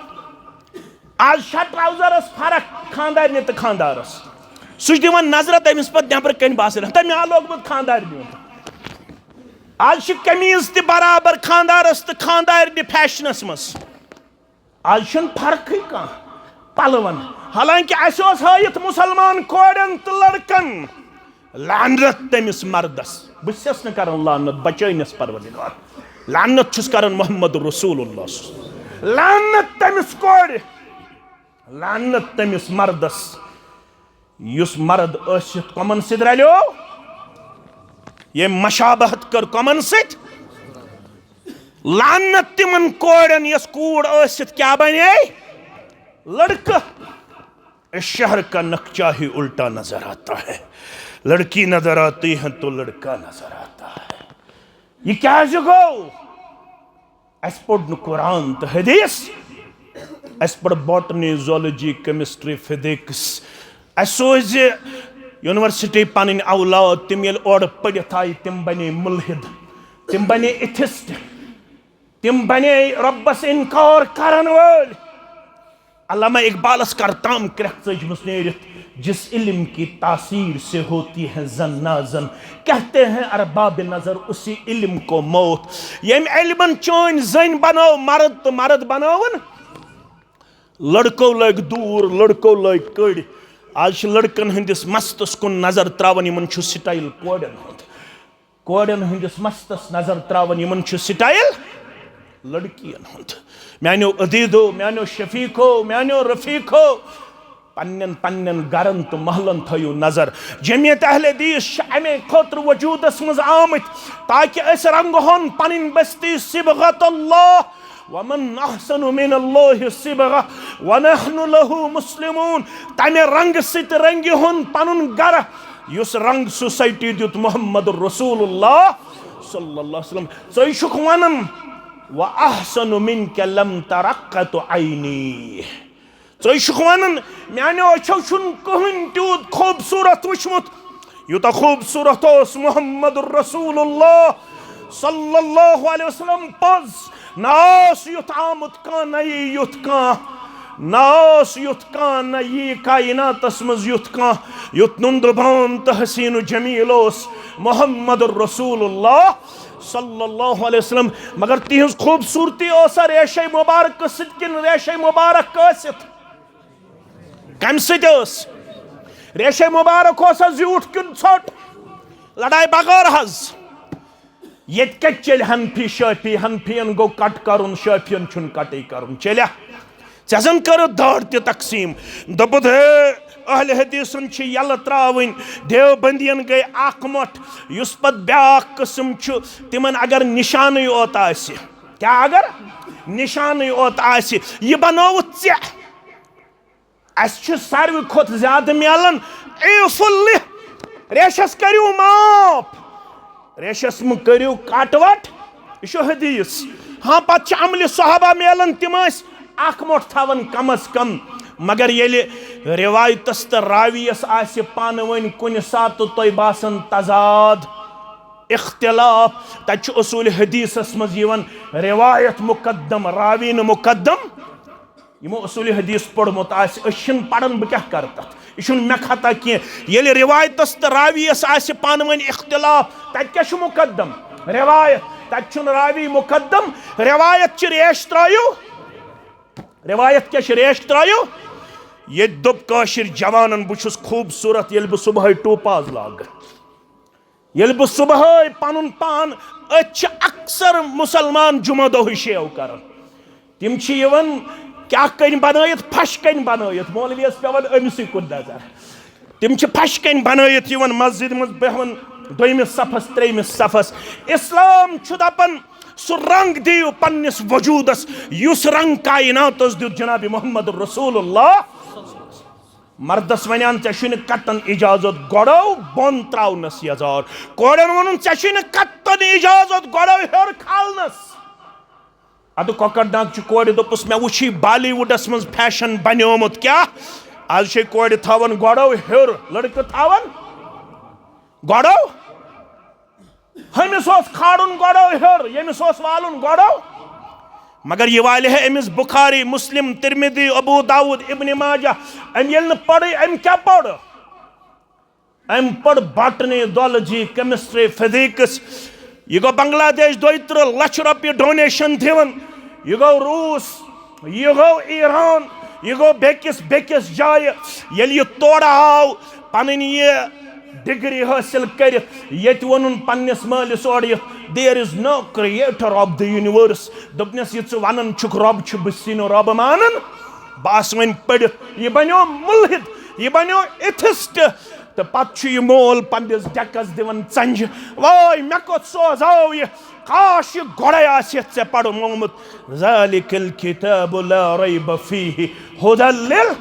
आज ट्राउजरस फर्क खानदार तो खानदारस सह दिवन नजर तमिस पे नबर कन बासन तमें आ लोगमुत खानदार आज कमीज त बराबर खानदारस तो खानदार फैशनस मज आज फर्क कह पलवन हालांकि हयत मुसलमान कोड़न तो लड़कन लानत तमिस मर्दस बस कर लानत बचनस परवरदिगार लानत छुस कर मोहम्मद रसूलुल्लाह लानत तमिस कोड़ लानत तमिस मर्दस युस मर्द असित कमन सिद रलो ये मशाबहत कर कमन सित लानत तिमन कोड़न यस कूड़ असित क्या बने लड़का इस शहर का नक्शा ही उल्टा नजर आता है लड़की नजर आती है तो लड़का नजर आता है ये क्या गो अस पढ़ कुरान तो हदीस अस पढ़ बॉटनी जूलॉजी केमिस्ट्री फिजिक्स सोज यूनिवर्सिटी पन औलाद तिम ये और पढ़ित आय तिम बने मुल्हिद तिम बने एथिस्ट तिम बने रब्बस इनकार करन वल अल्लामा इकबालस कर ताम क्रख्स नेरित जिस इल्म की तासीर से होती है जन्नाजन कहते हैं अरबाब नजर उसी इल्म को मौत यम इल्मन चोन जन बनाओ मर्द तो मर्द बनावन लड़को लग दूर लड़को लग कड़ आज लड़कन हंदिस मस्तस कुन नजर त्रावन यमन छु स्टाइल कोड़न हंदिस मस्तस नजर त्रावन यमन छु स्टाइल लड़कियन हुंद म्यानो अदीदो म्यानो शफीको म्यानो रफीको पन्नन पन्नन गरन तो महलन थयो नजर जमियत अहले दीस अमे खतर वजूदस मज आमत ताकि अस रंगहन पनिन बस्ती सिबगतल्लाह वमन अहसनु मिनल्लाहि सिबगा वनहनु लहु मुस्लिमून तमे रंग सित रंगहन पनुन गर युस रंग सोसाइटी दित मोहम्मद रसूलुल्लाह सल्लल्लाहु अलैहि वसल्लम सैशुक वनन व अहसनु मिनका लम तरक्कत ऐनी सैशुक वनन म्यानो अछो छुन कहन त्यूत खूबसूरत वुचमुत युता खूबसूरत ओस मोहम्मद रसूलुल्लाह सल्लल्लाहु अलैहि वसल्लम पज नास युत आमुत का नई युत का नास युत का नई कायनातस मज युत का युत नुंदबान तहसीन जमीलोस मोहम्मद रसूलुल्लाह सल्लल्लाहु अलैहि वसल्लम मगर तिहंज खूबसूरती ओस रेशे मुबारक सिद्किन रेशे मुबारक कसित कम सिदस रेशे मुबारक ओस झूठ किन छोट लड़ाई बगैर हज ये चल हनफी शफी हनफियन गो कट कर शफियन छुन कटे कर चलिया चन कर दाड़ तकसीम दपुत हे अहल हदीसन यल त्रावन देवबंदियन गई अख युस पत ब्याक किस्म तिमन अगर निशान ओत आसि क्या अगर निशान ओत आसि यह बनोव ऐ अस सारवी खोत ज्यादा मिलन एफुल रेशस करियो माफ रेशस म करियो काटवट यह हदीस हाँ पत अमल सहाबा मिलन तिम अख मोट थवन कम अज कम मगर ये रिवायतस तो रावियस आसि पान वन कुन सात तो बासन तजाद इख्तिलाफ तक उसूल हदीसस मज रिवायत मुकद्दम रावी न मुकद्दम यमो उसूल हदीस पढ़मुत पढ़न बह क्या कर तथ यह मे खता कह रिवायतस तो रावियस पान वन इख्तिलाफ तत क्या मुकदम रिवायत तत रावी मुकदम रिवायत रेश त्रयू रिवायत क्या रेश त्रयू ये दोप काशिर जवानन बुछुस खूबसूरत ये बह सुबह टोपाज लाग ये बह सुबह पन पान अक्सर मुसलमान जुमा दह शेव कर तिम क्या कन बनत फश कन बनत मौलवियस पेवन अमिस कुन नजर तिम फश कन बनत मस्जिद मज बेहवन दोमिस सफस त्रेमिस सफस इस्लाम दपन सह रंग दियो पन्निस वजूदस युस रंग कायनातस दित जनाब मोहम्मद रसूलुल्लाह मर्दस वनान ऐ कतन इजाजत गोड़ो बोन त्रावनस यजार कोड़न वन ऐ कतन इजाजत गोड़ो हेर खालनस अद कोकरनाग कोड़ दोपस मे वुची बॉलीवुडस मज फैशन बन्योमुत क्या आज कोड़ थावन गोड़ो हेर लड़क थावन गोड़ो हमिस खाड़न गोड़ो हेर यमिस वालुन गोड़ो मगर ये वाले है अमिस बुखारी मुस्लिम तिरमिदी अबू दाऊद इब्न माजा अम पढ़ अम क्या पढ़ अम पढ़ बॉटनी जोलॉजी केमिस्ट्री फिजिक्स यह गो बांग्लादेश 32 लाख रुपये डोनेशन दिवन यह गो रूस यह गो ईरान यह गो बेकिस जाय ये तोड़ आव पन यह डिग्री हासिल कर वन पन्निस मालिस और there is no creator of the universe दोपनस ये वन रब बह रब मानन बस वन पढ़ यह बनो मुल्हिद यह बनो एथिस्ट तो पत यह मोल पन्निस डेकस दिवन चंज वाय मे कोत सोजाव यह काश यह गोड़े ऐ पढ़मुत ज़ालिकल किताबु ला रैब फीहि हुदल लिल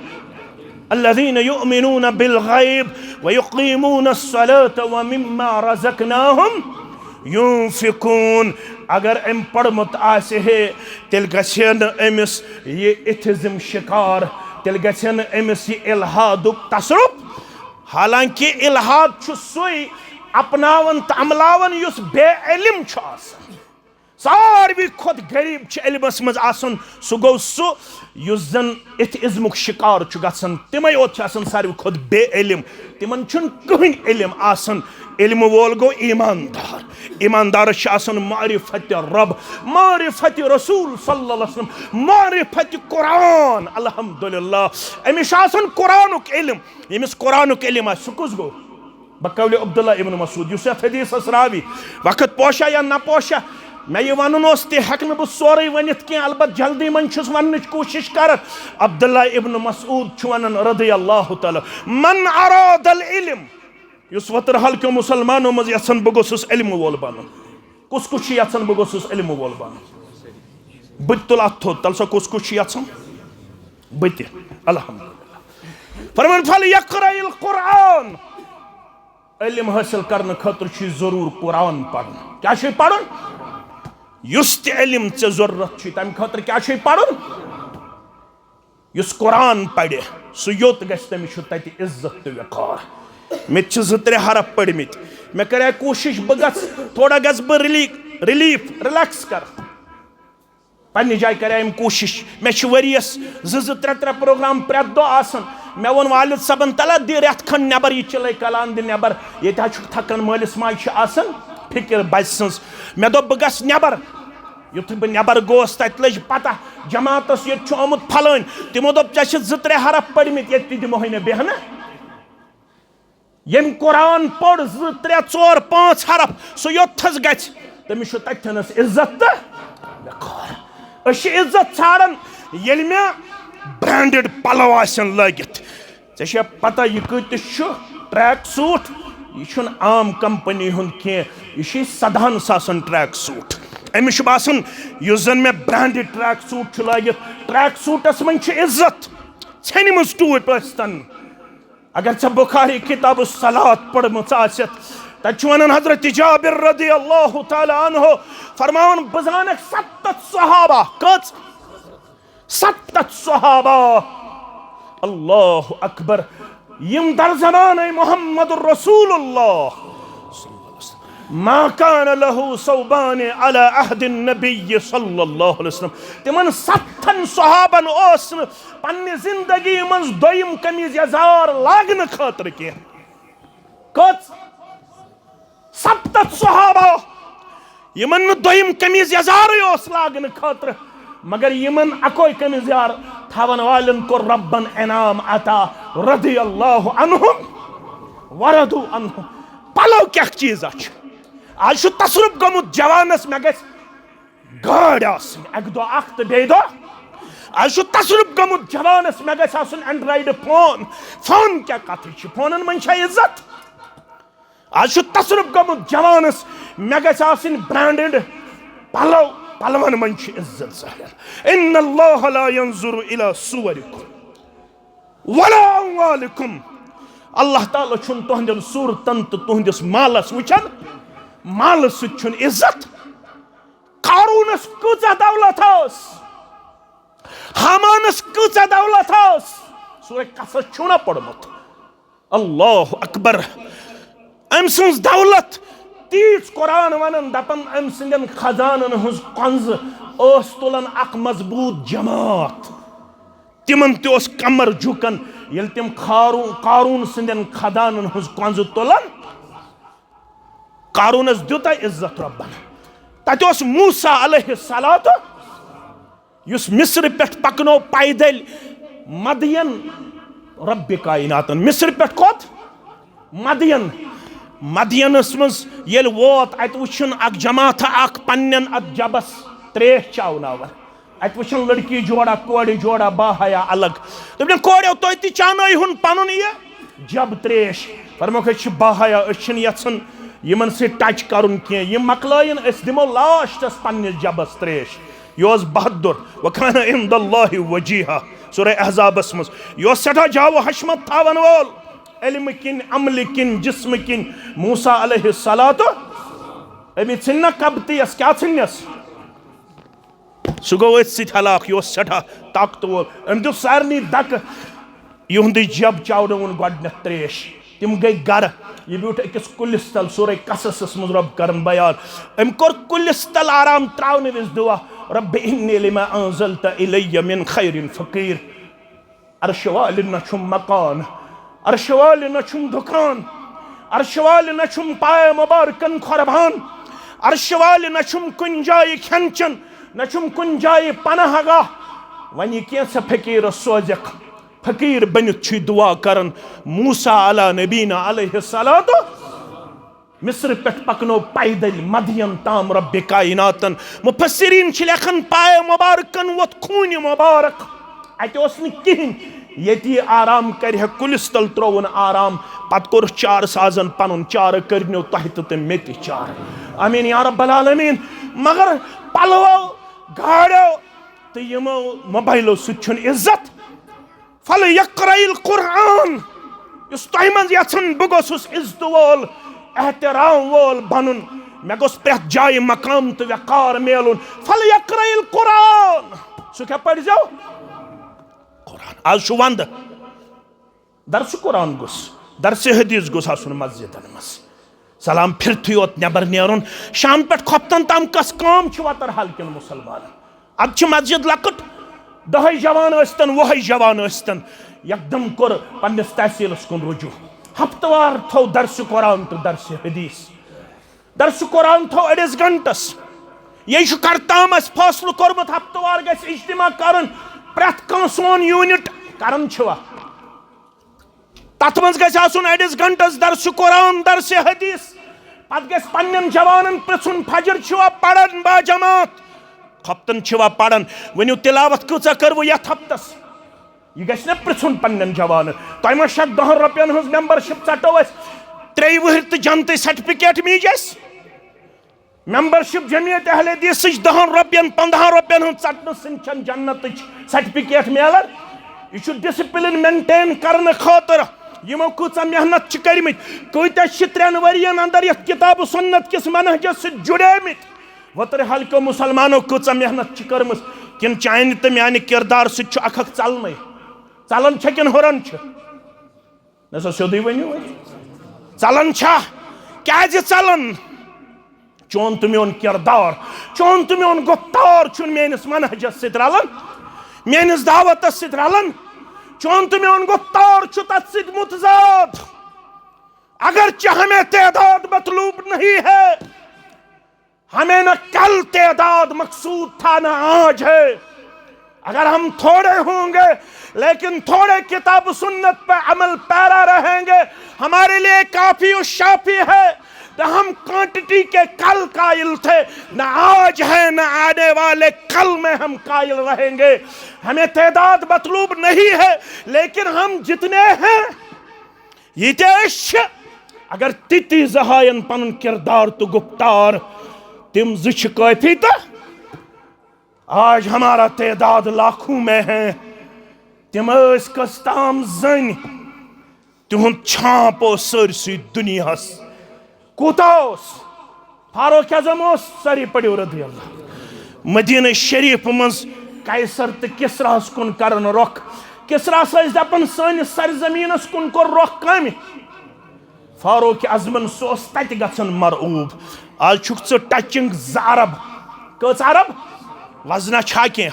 الذين يؤمنون بالغيب ويقيمون الصلاة ومما رزقناهم ينفقون अगर अम पढ़मुत है तेल गन अमिस ये इथिज्म शिकार तेल गन अमिस ये इल्हादुक तसरुफ हालांकि इल्हाद सुई अपनावन तो अमलावन युस बेइल्म सारवी खुद गरीब इल्मस मज आसन सह गो सह जन इथिज्मुक शिकार गसन तमें योत सारवी खुद बेइल्म तिमन कहीं इल्म आसन इल्म वोल गो ईमानदार ईमानदारस मारिफत रब मारिफत रसूल सल्लल्लाहु अलैहि वसल्लम मारिफत कुरान अल्हम्दुलिल्लाह अमिस कुरानुक इल्म यमिस कुरानुक इल्म सह कुस गो बकौल अब्दुल्लाह इब्न मसूद युस हदीस रावी वक्त पोशा या ना पोशा मैं ये वन हेक बह सोरे वनित कह अलबत जल्दी मन वन कोशिश कर अब्दुल्लाह इब्न मसूद वन रदी अल्लाह तआला मन अरादल इल्म युस वतर हल्को मुसलमानों मज यसन बह गोसुस इल्म वोल बनन कुस कुछ यसन बह गोसुस इल्म वोल बनन बत तुल अथ थोद तल सा कुस कुछ यसन बत अल्हम्दुलिल्लाह फरमान फल यक़राइल कुरान इल्म हासिल करने खतर जरूर कुरान पढ़न क्या पढ़न युस इल्म ऐ जरूरत तम खतर क्या पढ़न युस कुरान पढ़े सह योत गस तमिस तत इज्जत तो वकार मे 2-3 हरफ पढ़मित मे कर कोशिश बह गस थोड़ा गस बह रिलीफ रिलैक्स कर पन्ने जाय कर कोशिश मे वरियस 2-3 प्रोग्राम प्रेत दो आसन मे वोन वालिद सबन तला दि रेत खंड नबर यह चल कलान दि नबर ये थकन मालिस माज आसन फिक्र बच सज मे दोप बह गस नबर युथ बह नबर गोस तत लज पता जमातस ये आमुत फलान तिमो दोप 2-3 हरफ पढ़मित ये दिमो मे बेहन यम कुरान पढ़ 2-3-4-5 हरफ सह योथस गछ तमिस तथनस इज्जत तो वकार इज्जत छाड़न ये मे ब्रांडेड पलव आसन लगित ऐ पता यह कतिस ट्रैक सूट यह आम कंपनी हुंद कह यह 7 सासन ट्रैक सूट अमिस बासन युस जन मे ब्रांडेड ट्रैक सूट लगित ट्रैक सूटस मन इज्जत छन मज टूप तन अगर चे बुखारी किताब सलात पढ़मुत तत वन हजरत जाबिर रदी अल्लाह तआला अन्हु फरमान बह जानक 7 सहाबा कच 7 सहाबा अल्लाह अकबर यम दर ज़माने मोहम्मद रसूलुल्लाह मा कान लहू सौबान अला अहदिन नबी सल्लल्लाहु अलैहि वसल्लम तिमन 7 सहाबन ओस पन्ने जिंदगी मज दोयम कमीज यजार लागन खातर के कत 7 सहाबा यमन दोयम कमीज यजार ओस लागन खातर मगर यमन अकोई कमीज यार थावन वालन को रब्बन इनाम अता रदी अल्लाह अन्हुम वरदु अन्हुम पलो क्या चीज आछ आज तसरुफ गमुत जवानस मे गस गाड़ आसन एक दो अख तो बे दो आज तसरुफ गमुत जवानस मे गस आसन एंड्रॉइड फोन क्या कथ फोनन मन इज्जत आज तसरुफ गमुत जवानस मे गस आसन ब्रांडेड पलो पलवन मन इज्जत ज़ाहिर इन्नल्लाह ला यंजुरु इला सुवरिकुम वला अम्वालिकुम अल्लाह ताला छुन तुहंदन सूरतन तो तुहंदिस मालस वुचन माल सुन इज्जत कारूनस कूचा दौलत हामानस कूचा दौलत सूरह कसस छुना पड़मुत अल्लाह अकबर अम सज दौलत तीज कुरान वनन दपन अम सिंदन खजानन हुज कंज ओस तुलन अक मजबूत जमात तिमन तोस कमर झुकन यल तिम कारून सिंदन खजानन हुज कंज तुलन कारूनस दुता इज्जत रब्बन तत मूसा अलैहिस्सलात युस मिस्र पे पकनो पैदल मदियन रब्बि कायनातन मिस्र पे कोत मदियन मदियनस मज येल वोत अत वुछन अक जमात अक पन्नन अत जबस त्रेश चावनावर अत वुछन लड़की जोड़ा कोड़ी जोड़ा बाहया अलग तुमने कोड़ो तो ति चानोय हुन पनुन ये जब त्रेश फरमोख बाहया अछन यछन यमन से टच करुन के ये मकलायन अस दिमो लास्टस पन्ने जबस त्रेश योस बहादुर वकाना इंदल्लाहि वजीहा सूरह अहज़ाबस मस यो सदा जाव हशमत थावन वोल इल्म किन अमल किन जिस्म किन मूसा अलैहिस्सलात अमी छिन्न कबतियस क्या छिन्नस सुगो सित हलाक यो सदा ताकतवर अम दु सारनी दक युंद जब चावन गड त्रेश तिम गई गर ये ब्यूट अकिस कुलिस तल सूरह कसस मज रब करन बयान अम कोर कुलिस तल आराम त्रावन विस दुआ रब इन्नी लिमा अंज़लत इलय्य मिन खैरिन फकीर अर्श वाल नछुम मकान अर्श वाल नछुम दुकान अर्श वाल नछुम पाए मुबारकन खरबान अर्श वाल नछुम कुन जाय खनचन नछुम कुन जाय पनाहगाह वनी कैसा फकीर सोजक फकीर बनित दुआ करन मूसा अला नबीना अलैहिस्सलात मिस्र पे पकनो पैदल मदियन ताम रब्बि कायनातन मुफस्सिरीन लेखन पाए मुबारकन वोत खून मुबारक अत कहिन ये आराम कर कुलिस तल त्रोवन आराम पत कोर चार साजन पनुन चार करनो तह तो मे चार आमीन या रब्बल आलमीन मगर पलवो गाड़ो तो यमो मोबाइलो सुन इज्जत फल यक़राइल कुरान इस तहमन यन बह गोस इज्जत वोल एहतराम वोल बनुन मे गोस प्रथ जाय मकाम तो वकार मेलुन फल यक़राइल कुरान सह क्या पढ़ जाओ कुरान आज वंद दरस कुरान गोस दरस हदीस गोस आसन मस्जिदन मस सलाम फिरथु योत नबर नेरुन शाम पे खोपतन तम कस काम वतर हल्कन मुसलमान अब मस्जिद लकट 10 जवान स्तन 20 जवान स्तन एकदम कोर पन्नस तहसीलस कुन रुजू हफ्तवार थो दरस कुरान तो दरस दरस कुरान थो अड़िस घंटस ये करताम फैसल कोर्मुत हफ्तवार गस इज्तिमा करन प्रथ कह सोन यूनिट करन छवा तथ मज गस आसुन अड़िस घंटस दरस कुरान दरस हदीस पत गस पन्नन जवानन पृछुन फजर छवा पढ़न बा जमात हफ्तन छवा पढ़न वनु तिलावत कूचा करव यथ हफ्तस यह गस न पृछुन पन्नन जवान तय मा 10 रुपयन हज मेंबरशिप चटो 3 वहर तो जनते सर्टिफिकेट मीजस मेंबरशिप जमियत अहले हदीस 10 रुपयन 15 रुपयन हज चटन सिंचन जन्नत सर्टिफिकेट मेलन यह डिसिप्लिन मेंटेन करने खातर यमो कूचा मेहनत कर्मित कूत्या 3 वरियन अंदर यथ किताब सुन्नत किस मनहजस से जुड़ेमित वतर हल्को मुसलमानों कूचा मेहनत कर्म किन चान तो माने किरदार सख चलन चलन किन हुरन ना सोदी वनु चलन क्या चलन चोन तो मेन किरदार, चोन तो मेन गुफ्तार मेनिस मनहजस सत रलन, मेनिस दावतस सत रलन, चोन तो मेन गुफ्तार तथ सत मुतजाद। अगरचे हमें तादाद मतलूब नहीं है, हमें न कल तादाद मकसूद था न आज है। अगर हम थोड़े होंगे लेकिन थोड़े किताब सुन्नत पर अमल पैरा रहेंगे, हमारे लिए काफी और शाफी है। तो हम क्वांटिटी के कल कायल थे, न आज है न आने वाले कल में हम कायल रहेंगे। हमें तादाद मतलूब नहीं है, लेकिन हम जितने हैं ये अगर तिति जहायन पन किरदार तो गुप्तार तिम जिश काफी। तो आज हमारा तादाद लाखों में है, तिम कस्ताम जन तिहुंद छाप सरसी दुनिया कूतास। फारूक आज़म सारी पढ़ो रदी अल्लाह। मदीना शरीफ मज कैसर तो किसरास कुन करन रुख, किसरास दपन सानिस सरजमीनस कुन कोर रुख कम। फारूक आज़मन सोस तत गछन मरऊब। आज छुक टचिंग ज अरब, कच अरब वजना छा के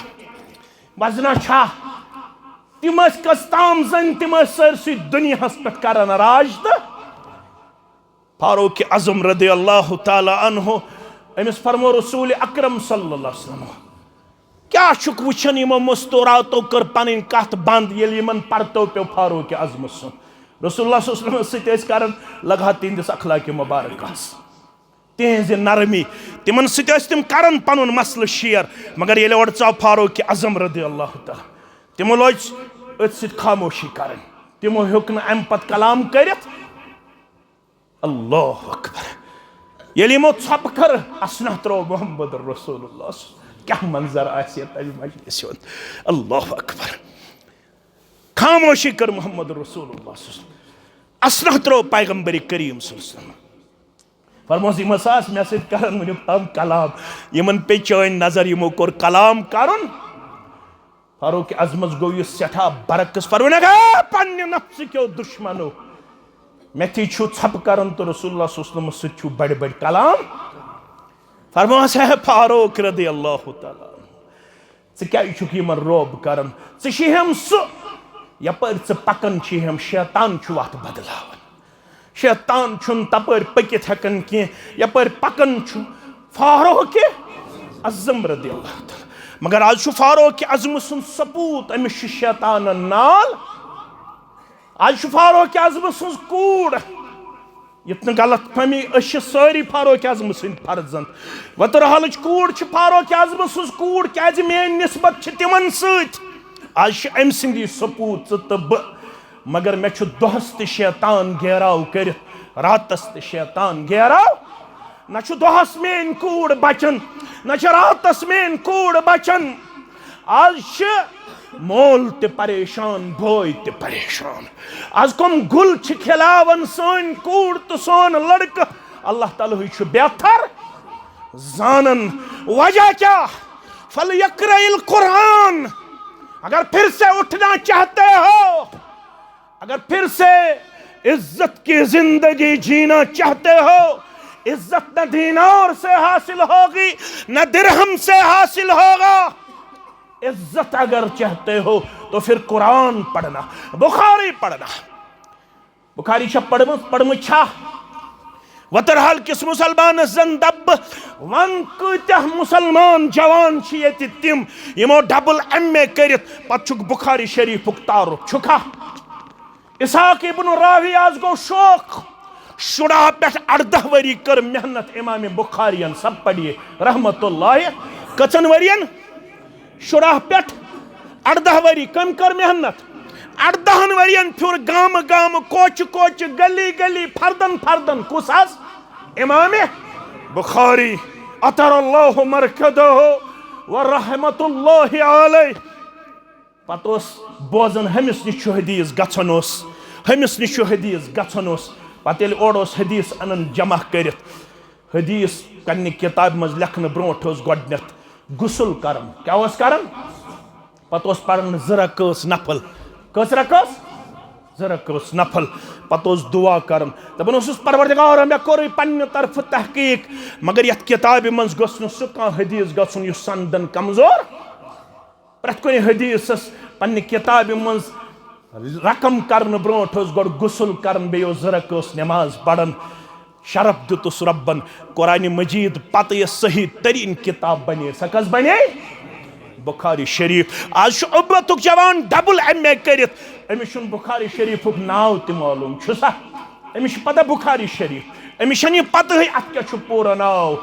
वजना छा। तिम कस्ताम जन तिम सरसी दुनिया पे करन राज। तो फारूक आज़म रदी अल्लाह ताला अन्हु अमिस फरमो रसूल अकरम सल्लल्लाहु अलैहि वसल्लम क्या छुक वुचन यमो मुस्तूरातो कर पन कथ बंद ये यमन परतो पे फारूक आज़म सुन। रसूलुल्लाह सल्लल्लाहु अलैहि वसल्लम सत करन लगा तिंदिस अखलाक मुबारक तिज नरमी तिमन सत तिम करन पनुन मसल शेयर। मगर ये ओर चाव फारूक आज़म रदी अल्लाह ताला तिमो लोज अथ सत खामोशी करन, तिमो हेक न अम पत कलाम करित। अल्लाह अकबर। ये यमो छप कर असना त्रो मोहम्मद रसूलुल्लाह, क्या मंजर आसिया तज मजलिस। अल्लाह अकबर। खामोशी कर मोहम्मद रसूलुल्लाह, असना त्रो पैगंबर करीम सल्लल्लाहु। फरमोस यम सास मे सत करन वुनिक ताम कलाम, यमन पे चैन नजर यमो कोर कलाम करन। फारूक आज़मस गो यह सठा बरकस। फरमान पन्ने नफ्स क्यों दुश्मनो मेथी छु छप करन तो रसूलुल्लाह सल्लल्लाहु अलैहि वसल्लम छु बड़ बड़ कलाम। फरमास है फारूक रदी अल्लाह ताला क्या छुक यमन रोब करन, हम सु यपर पकन हम शैतान छु वत बदलावन। शैतान छुन तपर पकित हेकन की यपर पकन छु फारूक आज़म रदी अल्लाह ताला। मगर आज छु फारूक आज़म सुन सपूत अमिस शैतान नाल। आज फारूक आज़म सुन कूड़ ये गलत फहमी अश सारी फारूक आज़म सद फर्जंद। वतरहाल कूड़ फारूक आज़म सुन कूड़ क्या मेन निस्बत तिमन सत। आज अम सदी सपूत तो बह। मगर मे दोहस त शैतान घेराव कर, रातस त शैतान घेराव। न दोहस मेन कूड़ बचन, न रातस मेन कूड़ बचन। आज मोल ते परेशान, बोय ते परेशान। आज कम गुल खिलावन सन कूड़ तो सोन लड़क। अल्लाह ताला हुई बेहतर जानन। वजह क्या? फल यक़राइल कुरान। अगर फिर से उठना चाहते हो, अगर फिर से इज्जत की जिंदगी जीना चाहते हो, इज्जत न दीनार से हासिल होगी न दिरहम से हासिल होगा। इज्जत अगर चाहते हो तो फिर कुरान पढ़ना, बुखारी पढ़ना। बुखारी पढ़म छा वतरहाल किस मुसलमान जन दब वन कत मुसलमान जवान तिम यमो डबल MA करित पत बुखारी शरीफुक तारुफ छुखा। इसहाक इब्न रावी आज गो शौक शुरा पे 18 वरी कर मेहनत इमाम बुखारियन सब पढ़िए रहमतुल्लाह। कचन वरियन शुरा पे 18 वरी कम कर मेहनत। 18 वरियन फिर गाम गाम कोच कोच गली गली फर्दन फर्दन कुस इमाम बुखारी अतरल्लाहु मरकदहु व रहमतुल्लाहि अलैहि। पत बोजन हमिस निश हदीस गछन हमिस निश हदीस गछन पत ओर हदीस अनन जमा करित हदीस कन्ने किताब मज लेखन ब्रोट गोडनेथ गुसल करन। क्या करन? पत पढ़न 2 रकात नफल। कस रकात? जरा कस नफल पत दुआ कर दपान परवरदिगार मे कोर पन्ने तरफ तहकीक मगर यथ किताब मज गो सह कह हदीस गन सनदन कमजोर प्रत कुन हदीसस पन्ने किताब मज रकम करने ब्रोट गो गुसल कर बे जरक नमाज पढ़न शरफ दुतुस रब्बन कुरान मजीद पत यह सही तरीन किताब बने सा कस बने बुखारी शरीफ आज उब्बतुक जवान डबल MA करित अमिस बुखारी शरीफ नाव त मालूम अमिस पता बुखारी शरीफ अमिस पत अत क्या पूरा नाव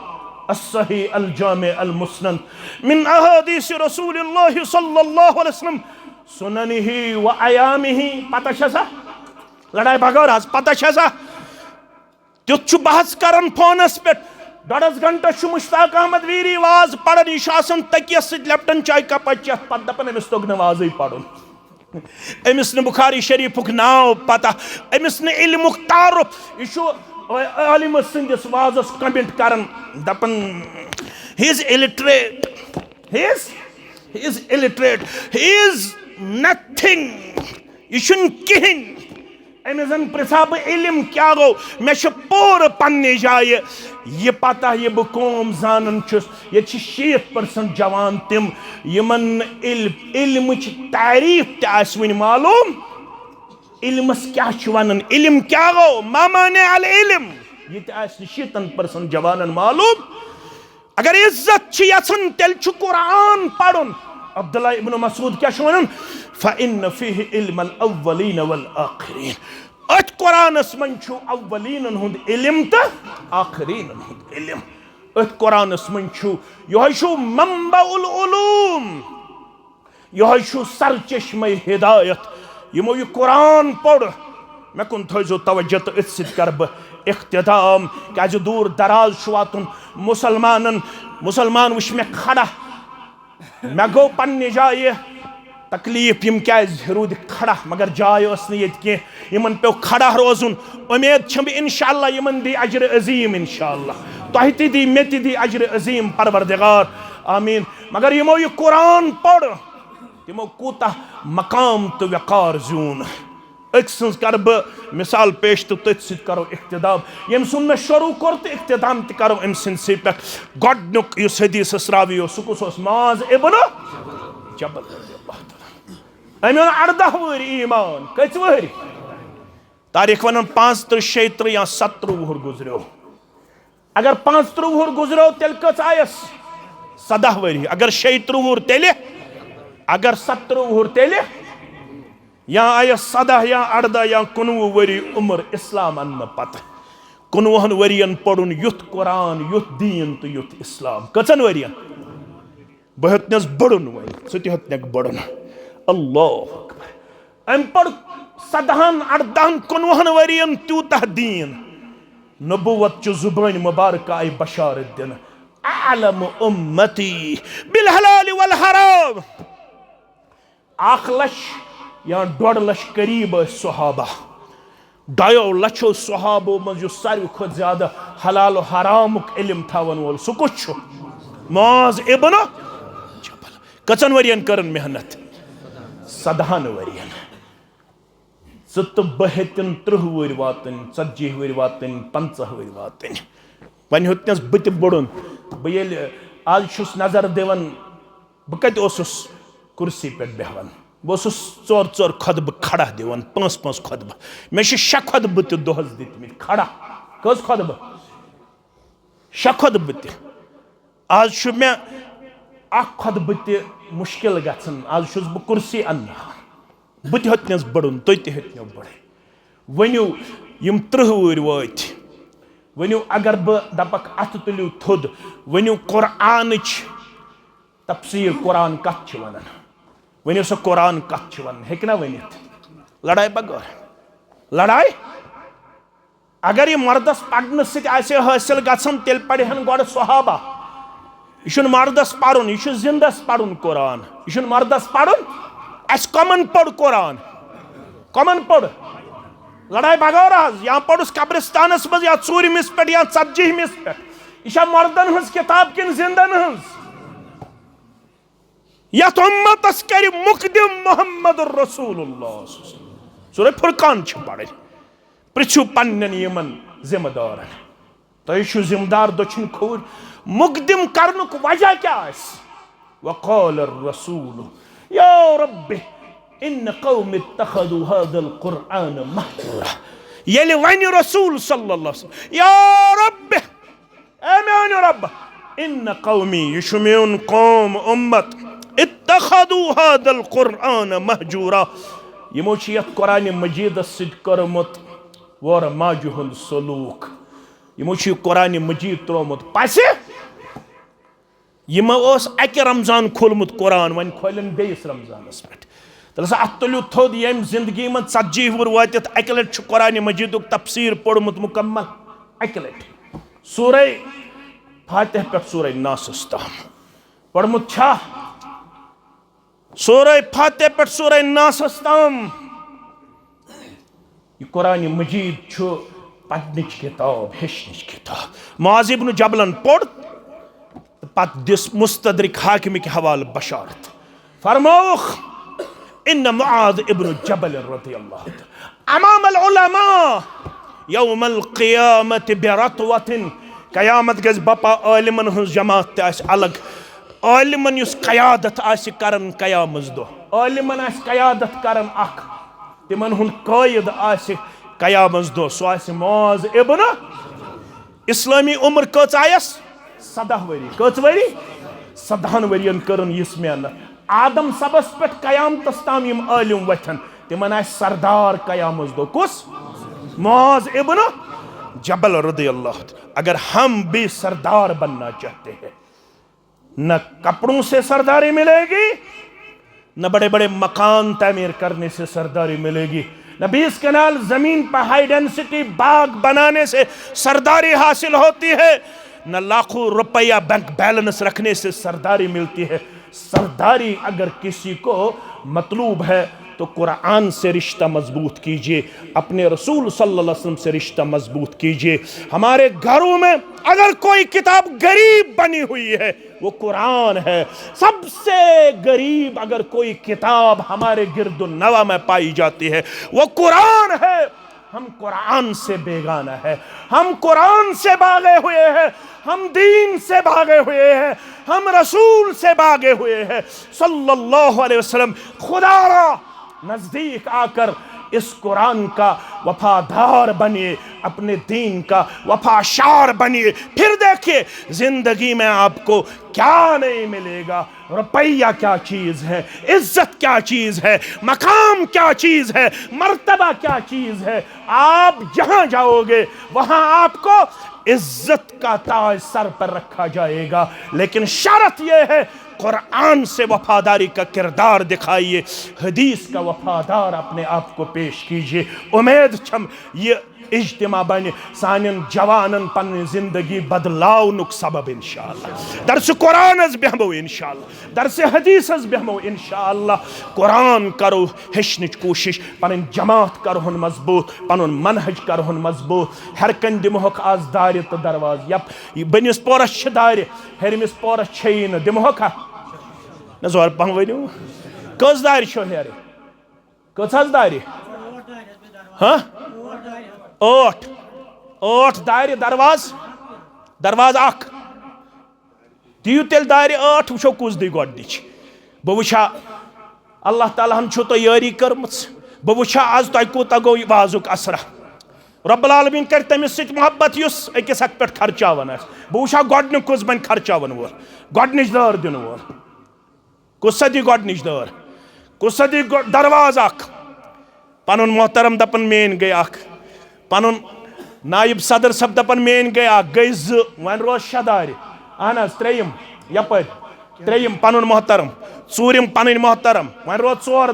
अस्सही अल जामे अल मुस्नद मिन अहादीस रसूलुल्लाह सल्लल्लाहु अलैहि वसल्लम सुननिही व अयामिही पता छसा लड़ाई भगौर आज पता छसा तुत बहस करन फोनस पे 1.5 घंटा मुश्ताक अहमद वीरी वाज पढ़न यह तकियस लेप्टन चाय कप चेत पे दपन अमिस तोग नवाज पढ़न अमिस न बुखारी शरीफुक नाव पता अमिस न इल्मुक तारुफ यह आलिम सिंदिस वाजस कमेंट करन दपन he is illiterate he is illiterate he is nothing यह कहीं अमिस प्रसाब इल्म क्या गो मे पूर पन्ने जाए यह पता यह बह कौम जानन ये 60% जवान तिम यमन इल्म तारीफ तन मालूम इल्मस क्या वन इल्म क्या गो मामाने अल इल्म यह 60% जवान मालूम अगर इज्जत यन तेल कुरान पढ़ुन अब्दुल्लाह इब्न मसूद क्या वन फ़इन्न फ़ीहि इल्मल अव्वलीन वल आखिरीन अत कुरानस मन अव्वलीन हुंद इल्म तो आखिरीन हुंद इल्म अत कुरानस मन यह मंबउल उलूम यह सरचश्मे हिदायत यमो यह कुरान पढ़ मे कुन थो तवज्जो तो अथ सत कर बह इख्तिताम क्या दूर दराज वातुन मुसलमान वुच मे खड़ा मे गो पन्ने जाए तकलीफ यम क्या रूद खड़ा मगर जाय ये पे खड़ा रोजुन उम्मीद छम इंशाअल्लाह यमन दी अजर अजीम इंशाअल्लाह तह ती दी मे ती दी अजर अजीम परवरदिगार आमीन मगर यमो यह कुरान पढ़ तमो कूता मकाम तो वकार जून अक सज कर बह मिसाल पेश तो तथ सत करो इख्तिदाम यम सुन मे शुरू कोर तो इख्तिदाम त करो अम सी पे गोडनुक युस हदीस रावी सह कुस माज इब्न जबल अमे 18 वहर ईमान कच वहर तारीख वन 35 36 या 17 वहर गुजरो अगर 35 वहर गुजरो तेल कच आयस 17 वहर अगर 36 वहर तेल अगर 17 वहर तेल या आयस 17 या 18 या 19 वहरी उम्र इस्लाम अन्न पत 19 वरियन पढ़ुन युथ कुरान युथ दीन तो युथ इस्लाम कचन वरियन बह हेतनस बड़ुन वन सह हेतन बड़ुन अल्लाह अकबर अम पढ़ 17 18 19 वरियन तूतः दीन नबुवत चु जुबान मुबारक आई बशारत दिन आलम उम्मती बिल हलाल वल हराम 1 लाख या 1.5 लाख करीब सहाबा 2 लाखों सहाबों मज सारे खुद ज्यादा हलाल हरामुक इल्म थावन वोल सह कुछ माज इब्न जबल कचन वरियन करन मेहनत 17 वरियन तो बह 30 वहर वातन 40 वहर वातन 50 वहर वातन वन हेतनस बत बड़ुन बह आज नजर दिवन बह कत कुर्सी पे बेहवन बह 4 खुतब खड़ा दिवन 5 खुतब मे 6 खुतब त दोहस दितमित खड़ा कस खुतब 6 खुतब त आज मे 1 खुतब त मुश्किल गन आज बह कुर्सी अन्ना बह हेतनस बड़ुन तुम त हेतनो बड़े वनु यम 30 वहर वात वनु अगर बह दपक अथ तुलु थोद वनु कुरान तफसीर कुरान कत वन वनु सह कुरान कत वन हेकना वनित लड़ाई बगैर लड़ाई अगर यह मर्दस पढ़ने ससे हासिल गन तेल पढ़न गो सहाबा यह मर्दस पढ़ुन यह जिंदस पढ़ुन कुरान यह मर्दस पढ़ुन अस कमन पढ़ कुरान कमन पढ़ लड़ाई बगौर या पढ़ुस कब्रिस्तानस मज या 4मिस पे या 40मिस पे यह मर्दन हज किताब किन जिंदन हज यथ उम्मतस कर मुकदम मोहम्मद रसूलुल्लाह सूरह फुरकान पढ़ पृछू पन्न यमन जिम्मेदार तुम जिम्मेदार दक्षिण खोर मुकदम करनुक वजह क्या वक़ाल रसूल या रब्बि इन कौम इत्तखदू हाज़ल क़ुरआन महजूरा येले वन रसूल सल्लल्लाहु अलैहि वसल्लम या रब्बि ए मेन रब इन कौमी यह मेन कौम उम्मत इत्तखदू हाज़ल क़ुरआन महजूरा यमो यथ कुरान मजीद कर्मुत वोर माजुहुल सलूक यमो कुरान मजीद त्रोमुत पस यमो अक रमजान खोलमुत कुरान वन खोलन बेस रमजानस पे तल अत तुलु थोद यम जिंदगी में 40 वुर वात अक लट कुरान मजीद तफसीर पढ़मुत मुकम्मल अक लट सूरह फातिह पे सूरह नास ताम पढ़मुत सूरह फातिह पे सूरह नास ताम यह कुरान मजीद पढ़निच किताब हेचनिच किताब मुआज़ इब्न जबलन पढ़ पत दिस मुस्तदरिक हाकिम के हवाल बशारत फरमौख इन मुआज़ इब्न जबल रज़ियल्लाहु अमाम अल उलमा यौमल क़ियामत बिरतवतिन क़यामत गज़ बपा आलिमन हुज़ जमात ते आस अलग आलिमन युस क़यादत आस करन क़यामत दो आलिमन आस क़यादत करन अख तिमन हुन क़ायद आस क़यामत दो सो आस मुआज़ इब्न इस्लामी उम्र कच आयस 17 वरी कच वरी 17 वरियन करन यस मेहनत आदम सबस पे क़यामतस ताम यम आलिम वथन तिमन आस सरदार क़यामत दो कुस मुआज़ इब्न जबल रज़ियल्लाहु अगर हम भी सरदार बनना चाहते हैं न कपड़ों से सरदारी मिलेगी न बड़े बड़े मकान तामीर करने से सरदारी मिलेगी न 20 कनाल जमीन पर हाई डेंसिटी बाग बनाने से सरदारी हासिल होती है न लाखों रुपया बैंक बैलेंस रखने से सरदारी मिलती है। सरदारी अगर किसी को मतलूब है तो कुरान से रिश्ता मजबूत कीजिए, अपने रसूल सल्लल्लाहु अलैहि वसल्लम से रिश्ता मजबूत कीजिए। हमारे घरों में अगर कोई किताब गरीब बनी हुई है वो कुरान है। सबसे गरीब अगर कोई किताब हमारे गिरदुन्नवा में पाई जाती है वो कुरान है। हम कुरान से बेगाना है, हम कुरान से भागे हुए हैं, हम दीन से भागे हुए हैं, हम रसूल से भागे हुए हैं सल्लल्लाहु अलैहि वसल्लम। खुदारा नजदीक आकर इस कुरान का वफादार बनिए, अपने दीन का वफाशार बनिए, फिर देखिए जिंदगी में आपको क्या नहीं मिलेगा। रुपया क्या चीज है, इज्जत क्या चीज है, मकाम क्या चीज है, मर्तबा क्या चीज है। आप जहां जाओगे वहां आपको इज्जत का ताज सर पर रखा जाएगा, लेकिन शर्त यह है कुरान से वफादारी का किरदार दिखाइए, हदीस का वफादार अपने आप को पेश कीजिए। उम्मीद छम ये इज्तिमा बने सानिन जवानन पन्नी जिंदगी बदलावनुक सबब इंशाअल्लाह। दर्स कुरान बेहमो इंशाअल्लाह, दर्स हदीस बेहमो इंशाअल्लाह। कुरान करो हेचनिच कोशिश, पन जमात करहुन मजबूत, पन मनहज करहुन मजबूत। हर कन दिमोहक आज दार तो दरवाज यप बनिस पोरस दार, हरमिस पोरस छन दिमोहक न जोर पह वनु कस दार छो हेर कस दार हाँ 8 दार दरवाज अख दियो तेल दार 8 वो कुस दी गोडनिच बह वुछा अल्लाह ताला हन छो तो यारी करमच, बह वुछा आज तह कोता गो वाजुक असरा। रब्बुल आलमीन कर तमिस सत मोहब्बत युस अकिस हक पे खर्चावन आस। बह वुछा गोडनिक कुस बन खर्चावन वोल, गोडनिच दार दिन वोल कुस दी गोडनिच दार, कुस दी दरवाज अख। पनुन मोहतरम दपन मेन गई अख, पनुन नायब सदर सब दपन मेन गई अख गई वन रोज 6 दार। अहन त्रेयम यपर त्रेयम पनुन मोहतरम, चूरिम पन मोहतरम वन रोज 4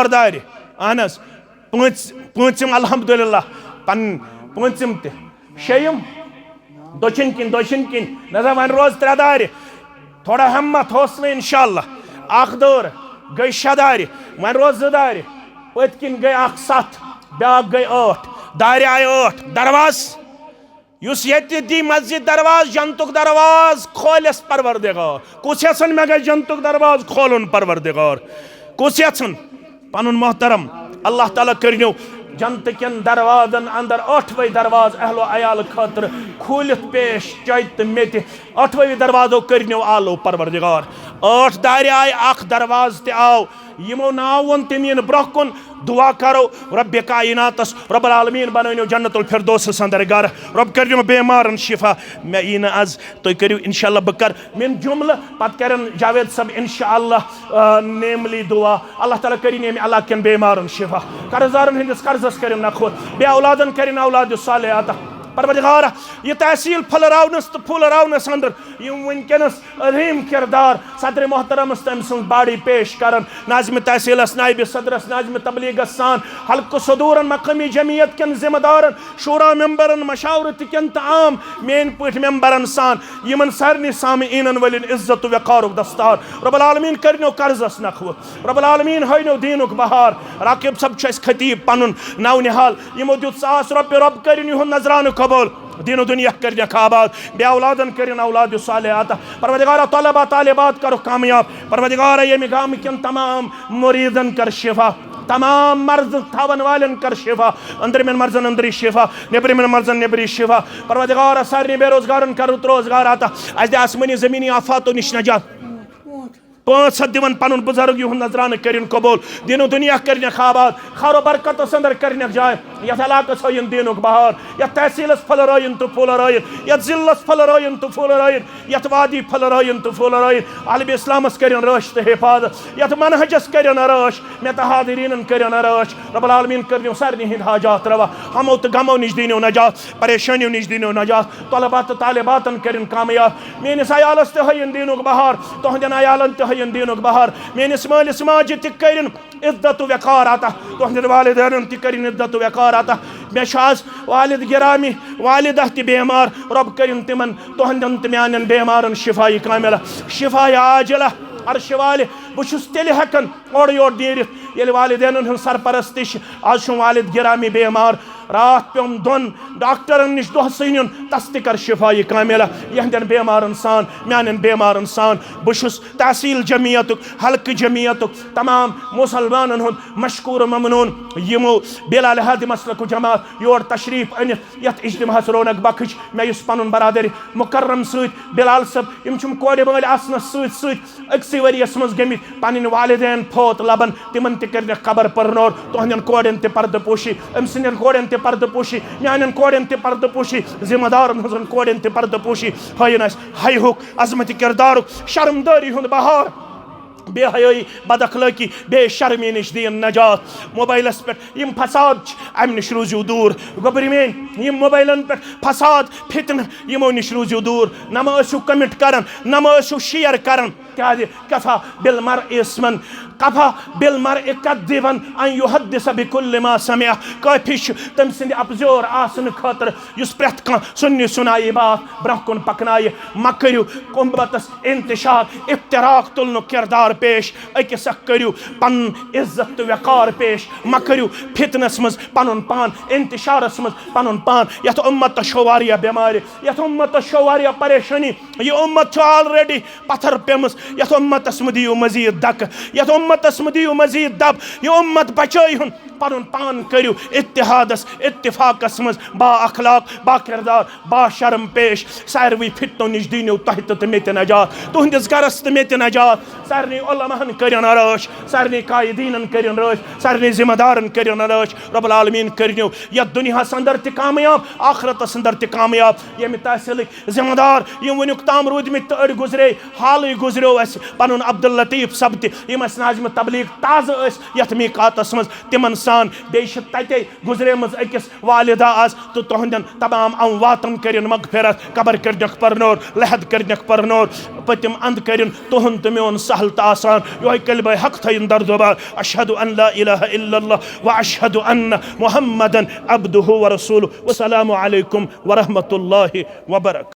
दार। अहन पूंचम अल्हम्दुलिल्लाह पन पूंचम ते शेयम दोचिन किन नजर वन रोज 3 दार। थोड़ा हिम्मत हौसला इंशाअल्लाह। अख दौर गई 6 दार वन रोज 2 दार, पत किन गई 7 ब्या गई 8 दार आय 8 दरवाज युस ये दी मस्जिद दरवाज जंतुक दरवाज खोलस परवरदिगार। कुछ मे गई जंतुक दरवाज खोलन परवरदिगार कुछ पनुन मोहतरम अल्लाह ताला करनो जन्नत कन दरवाजन अंदर 8वें दरवाज अहलो अयाल खतर खोलित पेश चैत मेत 8वें दरवाजो करनो आलो परवरदिगार 8 दायरे आय अख दरवाज ते आओ यमो नाव वन तमीन ब्रोह दुआ करो रब कायनातस रब्बुल आलमीन बनो जन्नतुल फिरदौस अंदर घर रब करो बेमारन शिफा मे यी न आज तुम करो इंशाअल्लाह बह कर मिन जुमल पत करन जावेद सब इंशाअल्लाह नेमली दुआ अल्लाह ताला करी नेम इलाकन बेमारन शिफा कर्जदारन हिंदस कर्जस करिन नखुत बे औलादन करिन औलाद सालिहात परवरदिगार ये तहसील फलरावनस तो फुलरावनस अंदर यम वनकनस अजीम किरदार सदर मोहतरम तम सं बाड़ी पेश करन नाज़िम तहसीलस नायब सदरस नाज़िम तबलीगस सान हल्क सदूरन मकामी जमीयत कन जिम्मेदारन शूरा मेंबरन मशावरत कन तआम मेन पठ मेंबरन सान यमन सारनी सामीन वलिन इज्जत वक़ार दस्तार रब्बुल आलमीन करनो कर्जस नखव रब्बुल आलमीन होइनो दीनुक बहार राकिब सब छस खतीब पनुन नौ निहाल यमो दुत सास रब करिन हुन नजरान कबूल दीनो दुनिया कर आबाद बे औलादन कर औलाद सालिहात परवरदिगार तलबा तालिबात करो कामयाब परवरदिगार ये गाम कन तमाम मुरीदन कर शिफा तमाम मर्ज थावन वालन कर शिफा अंदर में मर्जन अंदरी शिफा नेबरी में मर्जन नेबरी शिफा परवरदिगार सारे बेरोजगारन कर रोजगार आता आज आसमानी जमीनी आफातों निश नजात 5 दिवन पनुन बुजुर्ग युन नजरान करिन कबूल दीनो दुनिया कर आबाद खारो बरकत अंदर कर जाय यथ इलाकस हयन दीनुक बहार यथ तहसीलस फल रयन तो फूल रयन यथ जिल्लस फल रयन तो फूल रयन यथ वादी फल रयन तो फूल रयन आलम इस्लामस करिन रश तो हिफाजत यथ मनहजस करिन रश मेत हादिरीन करिन रश रब्बुल आलमीन करिन सारनी हिंद हाजात रवा हमो तो गमो निश दीनो नजात परेशानियों निश दीनो नजात तलबात तालिबातन करिन कामयाब मेनिस अयालस तो हयन दीनुक बहार तुहंदन अयालन तो हयन दीनुक बहार मेनिस मालिस माजिद त करिन इज्जत वक़ार आता तुहंदन वालिदैन त करिन इज्जत वक़ार आता मे वालिद गिरामी वालिदा त बेमार रब करिन तिमन तुहंदन त म्यानन बेमारन शिफाई कामिला शिफाई आजिला अर्श वाले बहुस तेल हेकन और योर नेरित ये वालिदैन हन सरपरस्तिश आज वालिद गिरामी बेमार रात पेम दोन डॉक्टरन निश दोहसन तस कर शिफाई कामिला यहदन बेमारन सान म्यान बेमारन सान बहुस तहसील जमीयत हल्क जमीयत तमाम मुसलमानन हन मशकूर ममनून यमो बिलाल हद मसलक जमात योर तशरीफ अनित यथ इज्तिमाहस रौनक बख्श मे पनुन बरादरी मुकर्रम सत बिलाल सब यम कोर बल आसनस अक्सी वरियस मज गमित पन्न वालिदैन फोत लबन तिमन त कबर परनोर तुहंदन कोड़न त पर्द पोशी अम सिंदन कोड़न पर्द पोशी म्यान कोड़न त पर्द पोशी जिम्मेदारन हजन कोड़न त पर्द पोशी हयन हाय हुक अजमत किरदार शर्मदारी हुन बहार बेहयाई बदअखलाकी बेशर्मी निश दीन नजात मोबाइलस पे यम फसाद अम निश रूजू दूर गोबरिमेन यम मोबाइलन पे फसाद फितन यमो निश रूजू दूर नम असु कमिट करन नम असु शेयर करन क्या कफा बिल मर इसमन कफा बिल मर कदिबन अन युहद्दिस बिकुल्लि मा समिअ काफी तम सिंद अपजोर आसन खतर युस प्रथ कह सुन्नि सुनाई बात ब्रह कुन पकनाय मकरियो कुंबतस इंतशार इफ्तिराक तुलनु किरदार पेश अकिस करियो पन इज्जत वक़ार पेश मकरियो फितनस मज पनुन पान इंतशारस मज पनुन पान यथ उम्मत शोवारिया बीमारी यथ उम्मत शोवारिया परेशानी ये उम्मत ऑलरेडी पत्थर पेमस यथ उम्मतस मदियो मजीद दक यथ उम्मतस मदियो मजीद दब ये उम्मत बचाई पनुन पान करियो इत्तिहादस इत्तिफाकस मज बा अखलाक बा किरदार बा शर्म पेश सारवी फितनो निश दीनो तहत त मेत नजात तुहंदिस गरस त मेत नजात सारनी उलमाहन करिन रश सारनी कायदीनन करिन रश सारनी जिम्मेदारन करिन रश रब्बुल आलमीन करियो या दुनिया अंदर त कामयाब आखिरत अंदर त कामयाब ये तहसील जिम्मेदार यम वनुक ताम रूदमित अड़ गुजरे हाल गुजरो अस पनुन अब्दुल लतीफ सब त यम नाज़िम तबलीग ताज़ यथ मीकातस मज तिमन सान बेश तते गुजरे मज अकिस वालिदा आज तो तुहंदन तमाम अमवातन करिन मगफिरत कबर करनक परनोर लहद करनक परनोर पतिम अंद करिन तुहन त मेन सहल त आसान यो कलमा हक थइन दर जुबान अशहदु अन ला इलाहा इल्लल्लाह व अशहदु अन्न मुहम्मदन अब्दुहु व रसूलुहु व सलामु अलैकुम व रहमतुल्लाहि व बरकातहू।